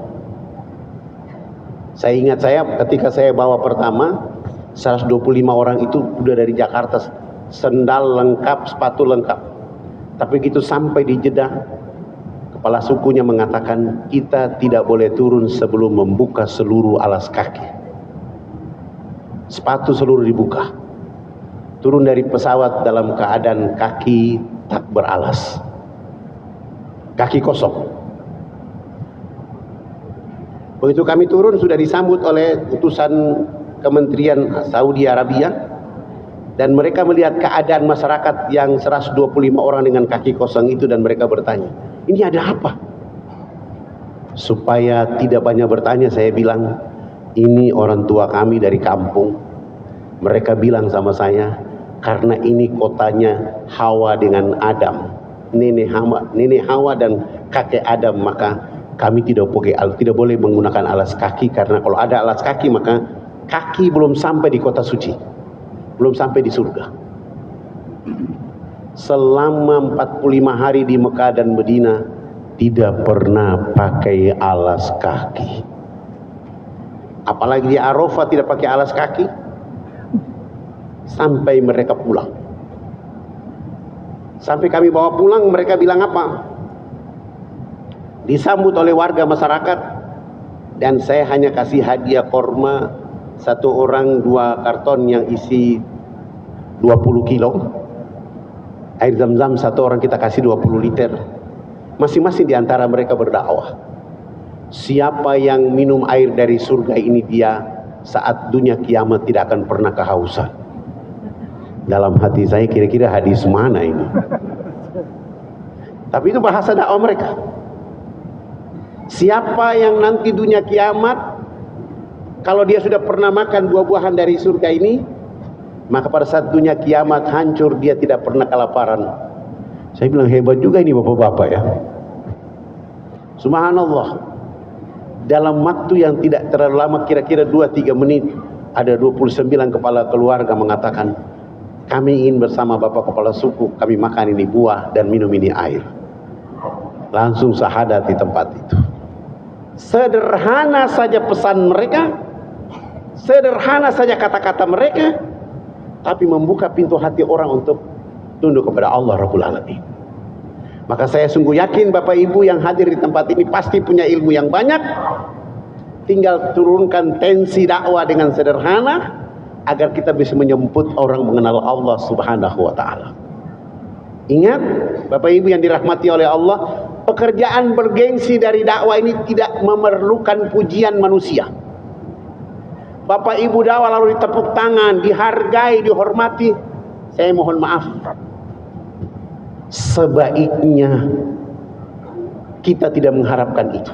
Saya ingat ketika saya bawa pertama, 125 orang itu udah dari Jakarta, sendal lengkap, sepatu lengkap. Tapi begitu sampai di Jeddah, kepala sukunya mengatakan kita tidak boleh turun sebelum membuka seluruh alas kaki. Sepatu seluruh dibuka. Turun dari pesawat dalam keadaan kaki tak beralas. Kaki kosong. Begitu kami turun sudah disambut oleh utusan Kementerian Saudi Arabia dan mereka melihat keadaan masyarakat yang 125 orang dengan kaki kosong itu dan mereka bertanya, ini ada apa? Supaya tidak banyak bertanya, saya bilang, ini orang tua kami dari kampung. Mereka bilang sama saya, karena ini kotanya Hawa dengan Adam, nenek Hawa dan kakek Adam, maka kami tidak boleh menggunakan alas kaki, karena kalau ada alas kaki maka kaki belum sampai di kota suci, belum sampai di surga. Selama 45 hari di Mekah dan Madinah tidak pernah pakai alas kaki. Apalagi di Arafah tidak pakai alas kaki sampai mereka pulang. Sampai kami bawa pulang, mereka bilang apa? Disambut oleh warga masyarakat dan saya hanya kasih hadiah korma satu orang 2 karton yang isi 20 kilo Air zam-zam satu orang kita kasih 20 liter. Masing-masing di antara mereka berdakwah. Siapa yang minum air dari surga ini, dia saat dunia kiamat tidak akan pernah kehausan. Dalam hati saya, kira-kira hadis mana ini? Tapi itu bahasa dakwah mereka. Siapa yang nanti dunia kiamat, kalau dia sudah pernah makan buah-buahan dari surga ini, maka pada saat dunia kiamat hancur, dia tidak pernah kelaparan. Saya bilang hebat juga ini bapak-bapak ya. Subhanallah. Dalam waktu yang tidak terlalu lama, kira-kira 2-3 menit, ada 29 kepala keluarga mengatakan, kami ingin bersama bapak kepala suku, kami makan ini buah dan minum ini air. Langsung syahadat di tempat itu. Sederhana saja pesan mereka, sederhana saja kata-kata mereka, tapi membuka pintu hati orang untuk tunduk kepada Allah Rabbul Alamin. Maka saya sungguh yakin Bapak Ibu yang hadir di tempat ini pasti punya ilmu yang banyak. Tinggal turunkan tensi dakwah dengan sederhana agar kita bisa menjemput orang mengenal Allah Subhanahu wa taala. Ingat Bapak Ibu yang dirahmati oleh Allah, pekerjaan bergengsi dari dakwah ini tidak memerlukan pujian manusia. Bapak Ibu dakwah lalu ditepuk tangan, dihargai, dihormati. Saya mohon maaf. Sebaiknya kita tidak mengharapkan itu.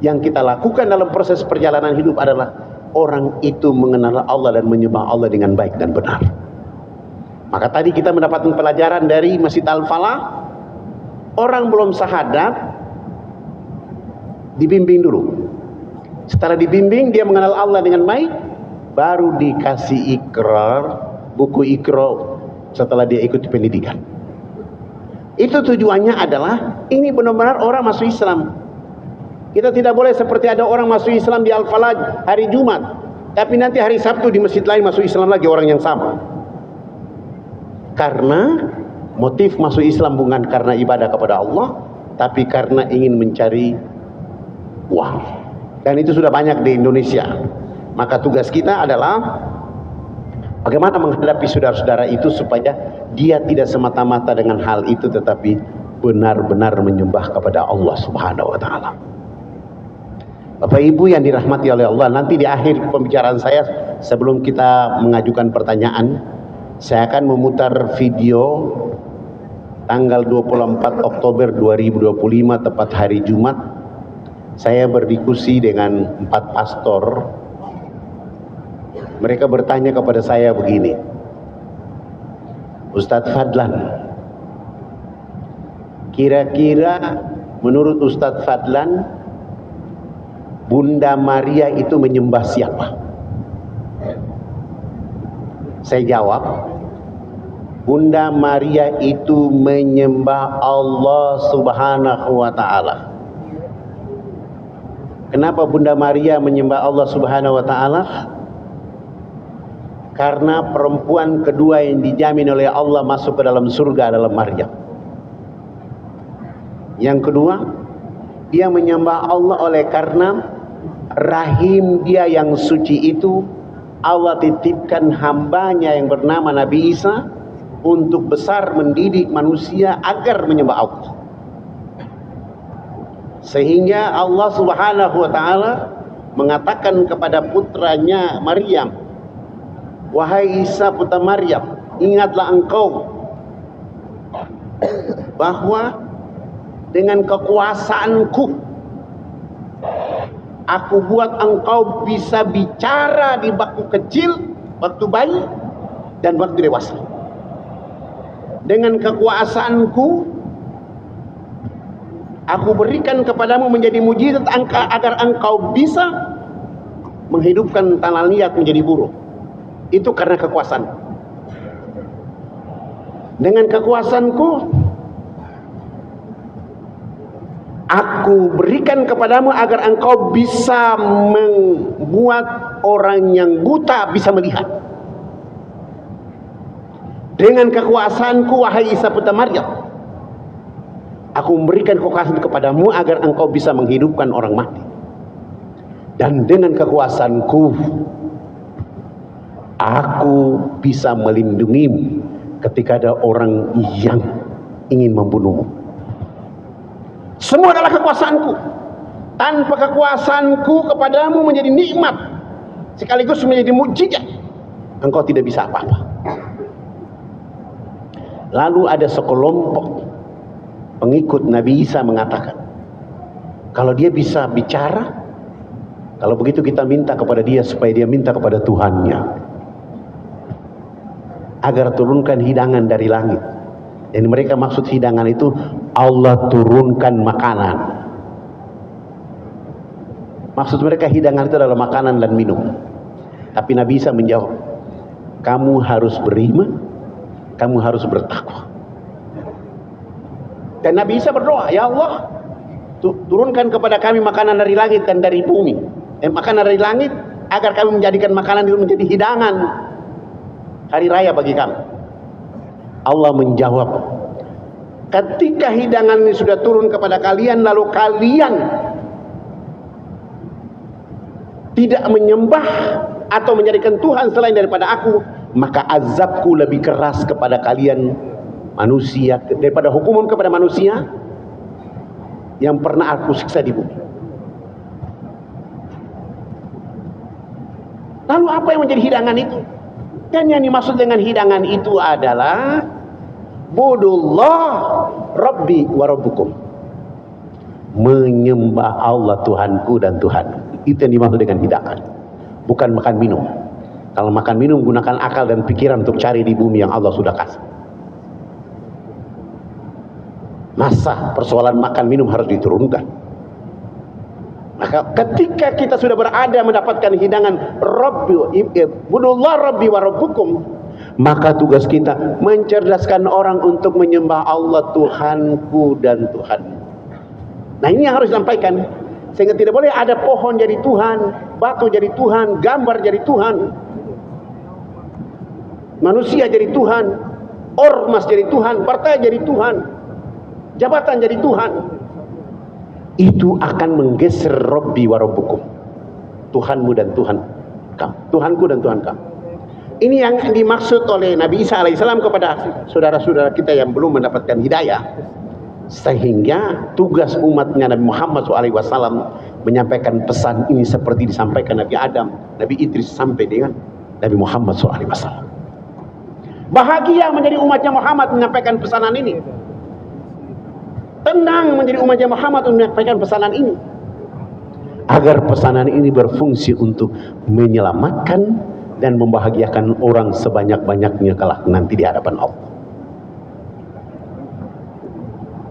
Yang kita lakukan dalam proses perjalanan hidup adalah orang itu mengenal Allah dan menyembah Allah dengan baik dan benar. Maka tadi kita mendapatkan pelajaran dari Masjid Al-Falah. Orang belum syahadat dibimbing dulu. Setelah dibimbing dia mengenal Allah dengan baik, baru dikasih ikrar, buku ikrar setelah dia ikut pendidikan. Itu tujuannya adalah ini benar-benar orang masuk Islam. Kita tidak boleh seperti ada orang masuk Islam di Al-Falah hari Jumat, tapi nanti hari Sabtu di masjid lain masuk Islam lagi orang yang sama. Karena motif masuk Islam bukan karena ibadah kepada Allah, tapi karena ingin mencari uang. Dan itu sudah banyak di Indonesia. Maka tugas kita adalah bagaimana menghadapi saudara-saudara itu supaya dia tidak semata-mata dengan hal itu, tetapi benar-benar menyembah kepada Allah Subhanahu wa taala. Bapak Ibu yang dirahmati oleh Allah, nanti di akhir pembicaraan saya sebelum kita mengajukan pertanyaan, saya akan memutar video tanggal 24 Oktober 2025 tepat hari Jumat. Saya berdiskusi dengan 4 pastor. Mereka bertanya kepada saya begini, Ustadz Fadlan, kira-kira menurut Ustadz Fadlan Bunda Maria itu menyembah siapa? Saya jawab, Bunda Maria itu menyembah Allah Subhanahu wa taala. Kenapa Bunda Maria menyembah Allah Subhanahu wa taala? Karena perempuan kedua yang dijamin oleh Allah masuk ke dalam surga adalah Maryam. Yang kedua, dia menyembah Allah oleh karena rahim dia yang suci itu Allah titipkan hambanya yang bernama Nabi Isa untuk besar mendidik manusia agar menyembah Allah. Sehingga Allah Subhanahu wa taala mengatakan kepada putranya Maryam, wahai Isa putra Maryam, ingatlah engkau bahwa dengan kekuasaanku aku buat engkau bisa bicara di waktu kecil, waktu bayi, dan waktu dewasa. Dengan kekuasaanku, aku berikan kepadamu menjadi mujizat agar engkau bisa menghidupkan tanah liat menjadi buruh. Itu karena kekuasaan. Dengan kekuasaanku, aku berikan kepadamu agar engkau bisa membuat orang yang buta bisa melihat. Dengan kekuasaanku, wahai Isa putra Maryam, aku memberikan kekuasaan kepadamu agar engkau bisa menghidupkan orang mati. Dan dengan kekuasaanku, aku bisa melindungimu ketika ada orang yang ingin membunuhmu. Semua adalah kekuasaanku. Tanpa kekuasaanku kepadamu menjadi nikmat, sekaligus menjadi mukjizat. Engkau tidak bisa apa-apa. Lalu ada sekelompok pengikut Nabi Isa mengatakan, kalau dia bisa bicara, kalau begitu kita minta kepada dia supaya dia minta kepada Tuhannya agar turunkan hidangan dari langit. Dan mereka maksud hidangan itu Allah turunkan makanan. Maksud mereka hidangan itu adalah makanan dan minum. Tapi Nabi Isa menjawab, kamu harus beriman, kamu harus bertakwa. Dan Nabi Isa berdoa, ya Allah, turunkan kepada kami makanan dari langit dan dari bumi. Makanan dari langit agar kami menjadikan makanan itu menjadi hidangan hari raya bagi kami. Allah menjawab, ketika hidangan ini sudah turun kepada kalian, lalu kalian tidak menyembah atau menjadikan Tuhan selain daripada aku, maka azabku lebih keras kepada kalian manusia daripada hukuman kepada manusia yang pernah aku siksa di bumi. Lalu apa yang menjadi hidangan itu? Dan yang dimaksud dengan hidangan itu adalah budullah Rabbi wa Rabbukum, menyembah Allah Tuhanku dan Tuhan. Itu yang dimaksud dengan hidangan, bukan makan minum. Kalau makan minum gunakan akal dan pikiran untuk cari di bumi yang Allah sudah kasih. Masa persoalan makan minum harus diturunkan? Maka ketika kita sudah berada mendapatkan hidangan budullah Rabbi wa Rabbukum, maka tugas kita mencerdaskan orang untuk menyembah Allah Tuhanku dan Tuhan. Nah, ini yang harus disampaikan. Sehingga tidak boleh ada pohon jadi Tuhan, batu jadi Tuhan, gambar jadi Tuhan, manusia jadi Tuhan, ormas jadi Tuhan, partai jadi Tuhan, jabatan jadi Tuhan. Itu akan menggeser Rabbi wa Rabbukum, Tuhanmu dan Tuhan kamu, Tuhanku dan Tuhan kamu. Ini yang dimaksud oleh Nabi Isa alaihissalam kepada saudara-saudara kita yang belum mendapatkan hidayah. Sehingga tugas umatnya Nabi Muhammad SAW menyampaikan pesan ini seperti disampaikan Nabi Adam, Nabi Idris sampai dengan Nabi Muhammad SAW. Bahagia menjadi umatnya Muhammad menyampaikan pesanan ini. Tenang menjadi umatnya Muhammad untuk menyampaikan pesanan ini, agar pesanan ini berfungsi untuk menyelamatkan dan membahagiakan orang sebanyak-banyaknya kelak nanti di hadapan Allah.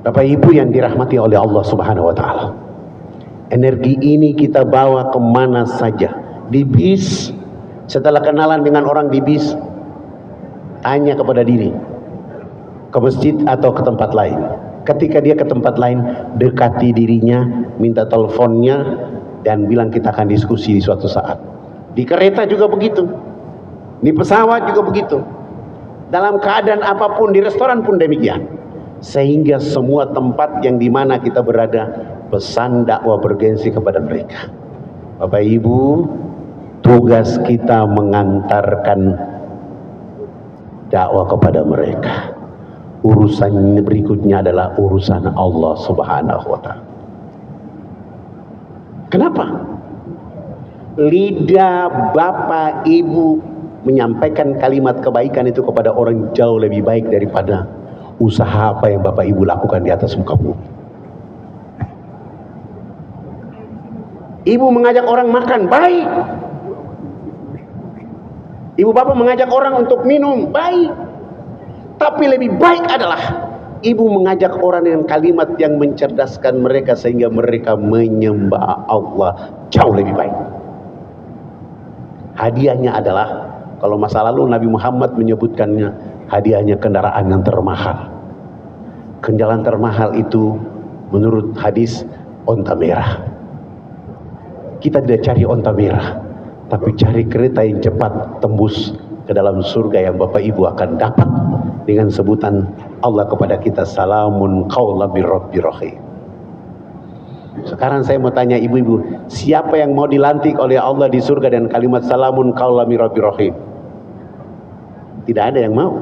Bapak Ibu yang dirahmati oleh Allah Subhanahu wa Ta'ala, energi ini kita bawa kemana saja. Di bis, setelah kenalan dengan orang di bis, tanya kepada diri, ke masjid atau ke tempat lain. Ketika dia ke tempat lain, dekati dirinya, minta teleponnya, dan bilang kita akan diskusi di suatu saat. Di kereta juga begitu, di pesawat juga begitu, dalam keadaan apapun, di restoran pun demikian. Sehingga semua tempat yang dimana kita berada, pesan dakwah bergensi kepada mereka. Bapak Ibu, tugas kita mengantarkan dakwah kepada mereka. Urusan berikutnya adalah urusan Allah Subhanahu wa Ta'ala. Kenapa? Lidah bapak ibu menyampaikan kalimat kebaikan itu kepada orang jauh lebih baik daripada usaha apa yang bapak ibu lakukan di atas muka bumi. Ibu mengajak orang makan, baik. Ibu bapak mengajak orang untuk minum, baik. Tapi lebih baik adalah ibu mengajak orang dengan kalimat yang mencerdaskan mereka sehingga mereka menyembah Allah jauh lebih baik. Hadiahnya adalah, kalau masa lalu Nabi Muhammad menyebutkannya, hadiahnya kendaraan yang termahal. Kendaraan termahal itu menurut hadis onta merah. Kita tidak cari onta merah, tapi cari kereta yang cepat tembus ke dalam surga yang Bapak Ibu akan dapat dengan sebutan Allah kepada kita, salamun qaulan mir rabbir rahim. Sekarang saya mau tanya ibu-ibu, siapa yang mau dilantik oleh Allah di surga dan kalimat salamun qaulan mir rabbir rahim? Tidak ada yang mau.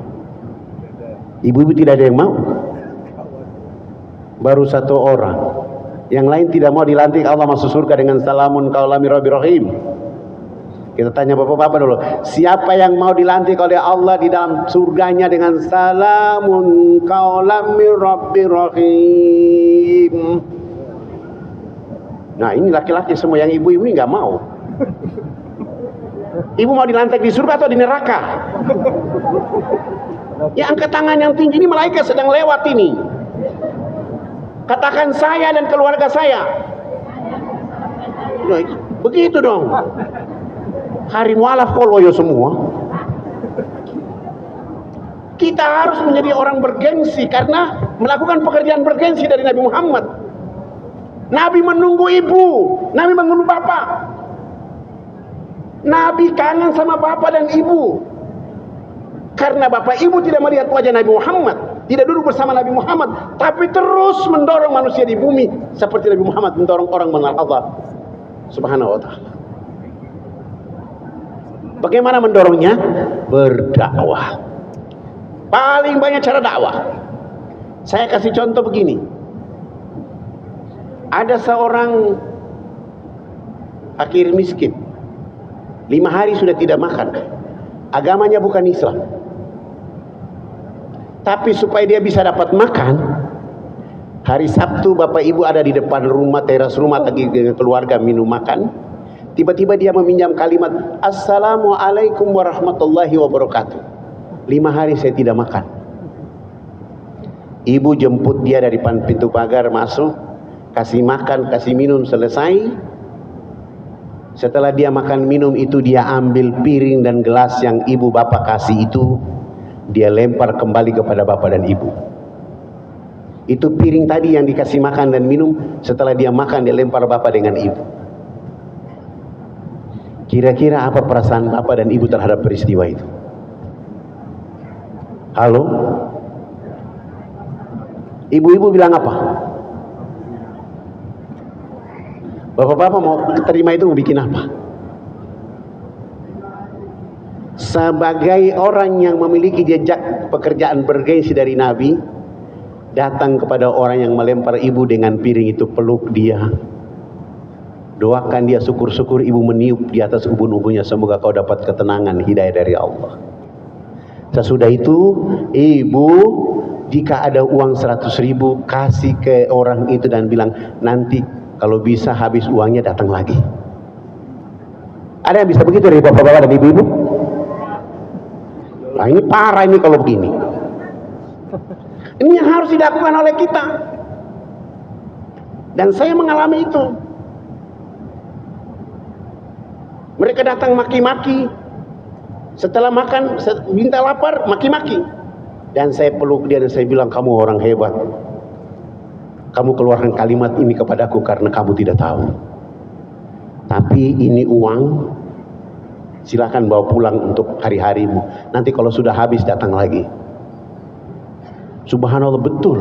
Ibu-ibu tidak ada yang mau. Baru satu orang. Yang lain tidak mau dilantik Allah masuk surga dengan salamun qaulam mir rabbir rahim. Kita tanya bapak-bapak dulu, siapa yang mau dilantik oleh Allah di dalam surganya dengan salamun qaulam mir rabbir rahim? Nah, ini laki-laki semua, yang ibu-ibu ini nggak mau. Ibu mau dilantik di surga atau di neraka? Ya, angkat tangan yang tinggi, ini malaikat sedang lewat ini. Katakan saya dan keluarga saya. Nah, begitu dong. Hari mualaf koloyo semua. Kita harus menjadi orang bergengsi karena melakukan pekerjaan bergengsi dari Nabi Muhammad. Nabi menunggu ibu, Nabi menunggu bapak. Nabi kangen sama bapak dan ibu. Karena bapak ibu tidak melihat wajah Nabi Muhammad, tidak duduk bersama Nabi Muhammad, tapi terus mendorong manusia di bumi seperti Nabi Muhammad mendorong orang mengenal Allah Subhanahu wa ta'ala. Bagaimana mendorongnya? Berdakwah. Paling banyak cara dakwah. Saya kasih contoh begini. Ada seorang fakir miskin, 5 hari sudah tidak makan. Agamanya bukan Islam, tapi supaya dia bisa dapat makan, hari Sabtu bapak ibu ada di depan rumah, teras rumah lagi dengan keluarga minum makan. Tiba-tiba dia meminjam kalimat, Assalamualaikum warahmatullahi wabarakatuh. 5 hari saya tidak makan. Ibu jemput dia dari depan pintu pagar masuk, kasih makan, kasih minum, selesai. Setelah dia makan minum itu, dia ambil piring dan gelas yang ibu bapak kasih itu, dia lempar kembali kepada bapak dan ibu. Itu piring tadi yang dikasih makan dan minum, setelah dia makan dia lempar bapak dengan ibu. Kira-kira apa perasaan bapak dan ibu terhadap peristiwa itu? Halo? Ibu-ibu bilang apa? Bapak-bapak mau terima itu, mau bikin apa? Sebagai orang yang memiliki jejak pekerjaan bergengsi dari Nabi, datang kepada orang yang melempar ibu dengan piring itu, peluk dia, doakan dia, syukur-syukur ibu meniup di atas ubun-ubunnya, semoga kau dapat ketenangan, hidayah dari Allah. Sesudah itu, ibu jika ada uang 100.000 kasih ke orang itu dan bilang, nanti kalau bisa habis uangnya datang lagi. Ada yang bisa begitu dari bapak-bapak dan ibu-ibu? Nah, ini parah ini kalau begini. Ini yang harus dilakukan oleh kita. Dan saya mengalami itu. Mereka datang maki-maki. Setelah makan, minta lapar, maki-maki. Dan saya peluk dia dan saya bilang, kamu orang hebat. Kamu keluarkan kalimat ini kepadaku karena kamu tidak tahu. Tapi ini uang, silakan bawa pulang untuk hari-harimu. Nanti kalau sudah habis datang lagi. Subhanallah, betul.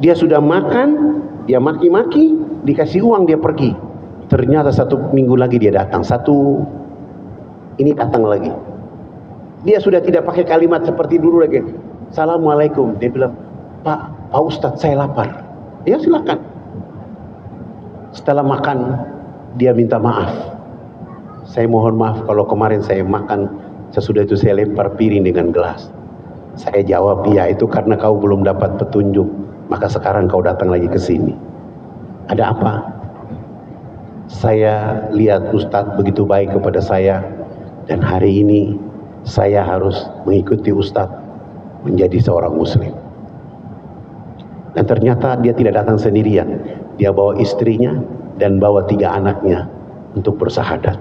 Dia sudah makan, dia maki-maki, dikasih uang dia pergi. Ternyata 1 minggu lagi dia datang, ini datang lagi. Dia sudah tidak pakai kalimat seperti dulu lagi. Assalamualaikum. Dia bilang, Pak Ustadz saya lapar. Ya silakan. Setelah makan dia minta maaf. Saya mohon maaf kalau kemarin saya makan, sesudah itu saya lempar piring dengan gelas. Saya jawab, iya itu karena kau belum dapat petunjuk, maka sekarang kau datang lagi ke sini. Ada apa? Saya lihat Ustadz begitu baik kepada saya, dan hari ini saya harus mengikuti Ustadz menjadi seorang muslim. Dan ternyata dia tidak datang sendirian. Dia bawa istrinya dan bawa 3 anaknya untuk bersahadat.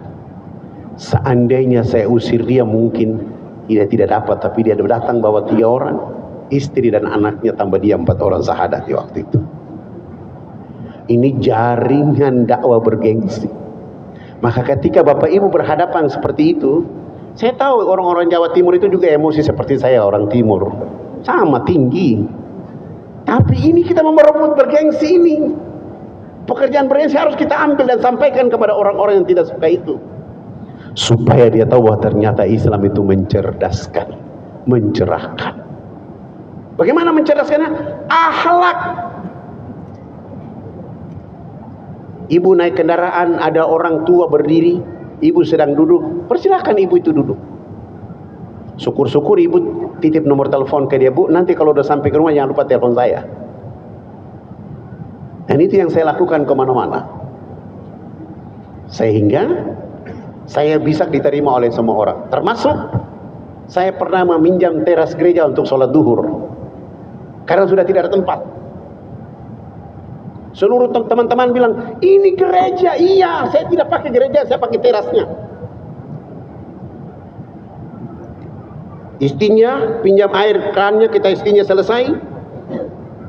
Seandainya saya usir dia mungkin dia tidak dapat, tapi dia datang bawa 3 orang, istri dan anaknya, tambah dia 4 orang sahadat di waktu itu. Ini jaringan dakwah bergengsi. Maka ketika bapak ibu berhadapan seperti itu, saya tahu orang-orang Jawa Timur itu juga emosi seperti saya, orang Timur, sama tinggi. Tapi ini kita merebut bergengsi ini. Pekerjaan bergengsi harus kita ambil dan sampaikan kepada orang-orang yang tidak suka itu, supaya dia tahu bahwa ternyata Islam itu mencerdaskan, mencerahkan. Bagaimana mencerdaskannya? Akhlak. Ibu naik kendaraan, ada orang tua berdiri, ibu sedang duduk, persilahkan ibu itu duduk. Syukur-syukur ibu titip nomor telepon ke dia, Bu, nanti kalau udah sampai ke rumah jangan lupa telepon saya. Dan itu yang saya lakukan kemana-mana, sehingga saya bisa diterima oleh semua orang. Termasuk saya pernah meminjam teras gereja untuk sholat duhur, karena sudah tidak ada tempat. Seluruh teman-teman bilang, ini gereja. Iya, saya tidak pakai gereja, saya pakai terasnya. Istrinya pinjam air kerannya, kita istrinya selesai,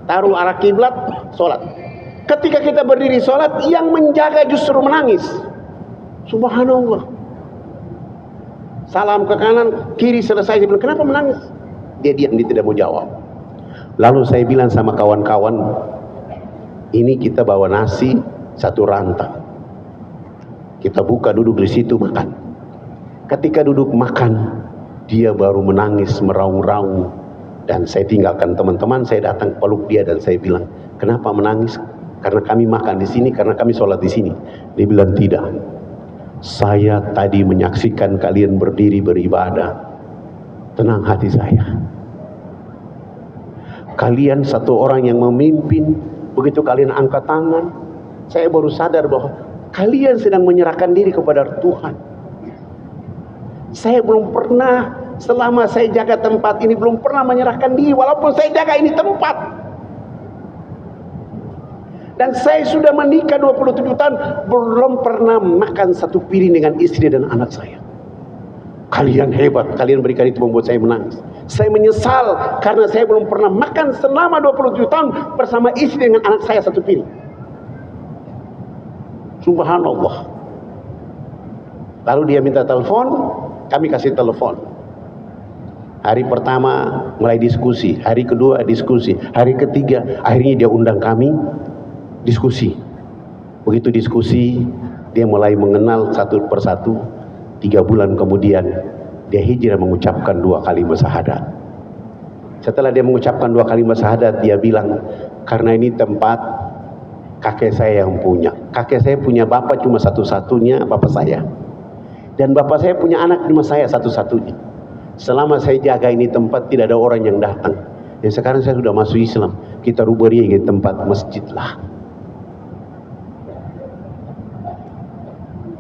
taruh arah kiblat, sholat. Ketika kita berdiri sholat, yang menjaga justru menangis. Subhanallah. Salam ke kanan, kiri selesai. Dia bilang, kenapa menangis? Dia diam, dia tidak mau jawab. Lalu saya bilang sama kawan-kawan, ini kita bawa nasi satu rantang, kita buka, duduk di situ makan. Ketika duduk makan, dia baru menangis meraung-raung. Dan saya tinggalkan teman-teman, saya datang peluk dia dan saya bilang, kenapa menangis? Karena kami makan di sini, karena kami sholat di sini. Dia bilang, tidak, saya tadi menyaksikan kalian berdiri beribadah, tenang hati saya. Kalian satu orang yang memimpin. Begitu kalian angkat tangan, saya baru sadar bahwa kalian sedang menyerahkan diri kepada Tuhan. Saya belum pernah, selama saya jaga tempat ini, belum pernah menyerahkan diri, walaupun saya jaga ini tempat. Dan saya sudah menikah 27 tahun, belum pernah makan satu piring dengan istri dan anak saya. Kalian hebat, kalian berikan itu membuat saya menangis. Saya menyesal karena saya belum pernah makan selama 27 tahun bersama istri dengan anak saya satu piring. Subhanallah. Lalu dia minta telepon, kami kasih telepon. Hari pertama mulai diskusi, hari kedua diskusi, hari ketiga akhirnya dia undang kami diskusi. Begitu diskusi, dia mulai mengenal satu persatu. 3 bulan kemudian dia hijrah mengucapkan 2 kalimat syahadat. Setelah dia mengucapkan 2 kalimat syahadat, dia bilang, karena ini tempat kakek saya yang punya. Kakek saya punya bapak cuma satu-satunya, bapak saya. Dan bapak saya punya anak cuma saya satu-satunya. Selama saya jaga ini tempat, tidak ada orang yang datang. Dan sekarang saya sudah masuk Islam, kita rubah dia ke tempat masjid lah.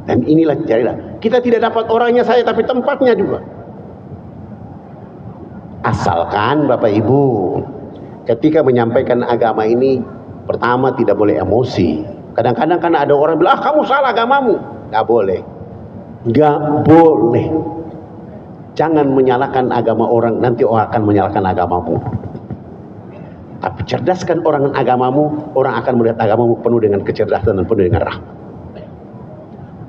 Dan inilah carilah. Kita tidak dapat orangnya saya, tapi tempatnya juga. Asalkan Bapak Ibu, ketika menyampaikan agama ini, pertama tidak boleh emosi. Kadang-kadang kan ada orang bilang, kamu salah agamamu. Gak boleh. Gak boleh. Jangan menyalahkan agama orang, nanti orang akan menyalahkan agamamu. Tapi cerdaskan orang agamamu, orang akan melihat agamamu penuh dengan kecerdasan dan penuh dengan rahmat.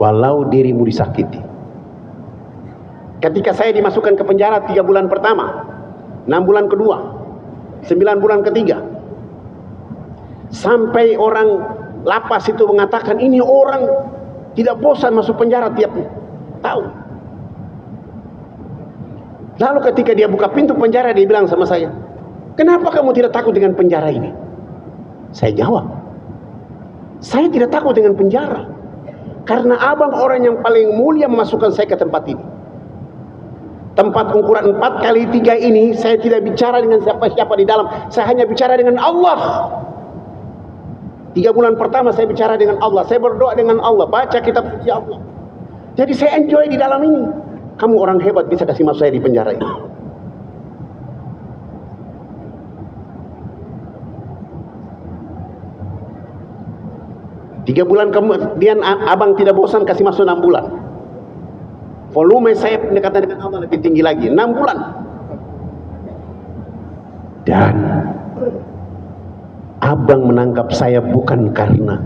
Walau dirimu disakiti. Ketika saya dimasukkan ke penjara 3 bulan pertama, 6 bulan kedua, 9 bulan ketiga, sampai orang lapas itu mengatakan, ini orang tidak bosan masuk penjara tiap tahun. Lalu ketika dia buka pintu penjara, dia bilang sama saya, kenapa kamu tidak takut dengan penjara ini? Saya jawab, saya tidak takut dengan penjara, karena abang orang yang paling mulia memasukkan saya ke tempat ini. Tempat ukuran 4 kali 3 ini, saya tidak bicara dengan siapa-siapa di dalam, saya hanya bicara dengan Allah. 3 bulan pertama saya bicara dengan Allah, saya berdoa dengan Allah, baca kitab suci Allah. Jadi saya enjoy di dalam ini. Kamu orang hebat, bisa kasih masuk saya di penjara ini. Tiga bulan kemudian abang tidak bosan, kasih masuk 6 bulan. Volume saya pendekatan dengan Allah lebih tinggi lagi, 6 bulan. Dan abang menangkap saya bukan karena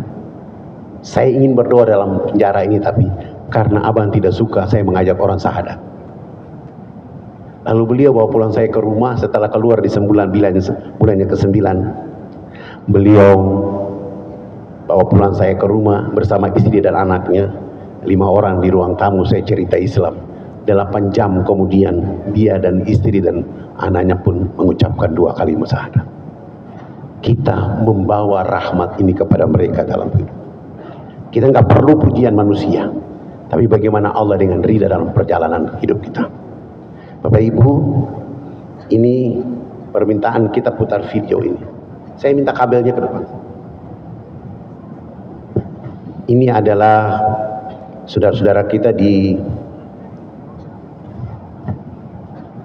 saya ingin berdoa dalam penjara ini, tapi karena abang tidak suka saya mengajak orang syahadat. Lalu beliau bawa pulang saya ke rumah setelah keluar di 9 bulannya ke-9. Beliau bawa pulang saya ke rumah bersama istri dan anaknya, 5 orang di ruang tamu. Saya cerita Islam. 8 jam kemudian dia dan istri dan anaknya pun mengucapkan 2 kalimat syahadat. Kita membawa rahmat ini kepada mereka dalam hidup. Kita nggak perlu pujian manusia, tapi bagaimana Allah dengan ridha dalam perjalanan hidup kita. Bapak Ibu, ini permintaan kita putar video ini. Saya minta kabelnya ke depan. Ini adalah saudara-saudara kita di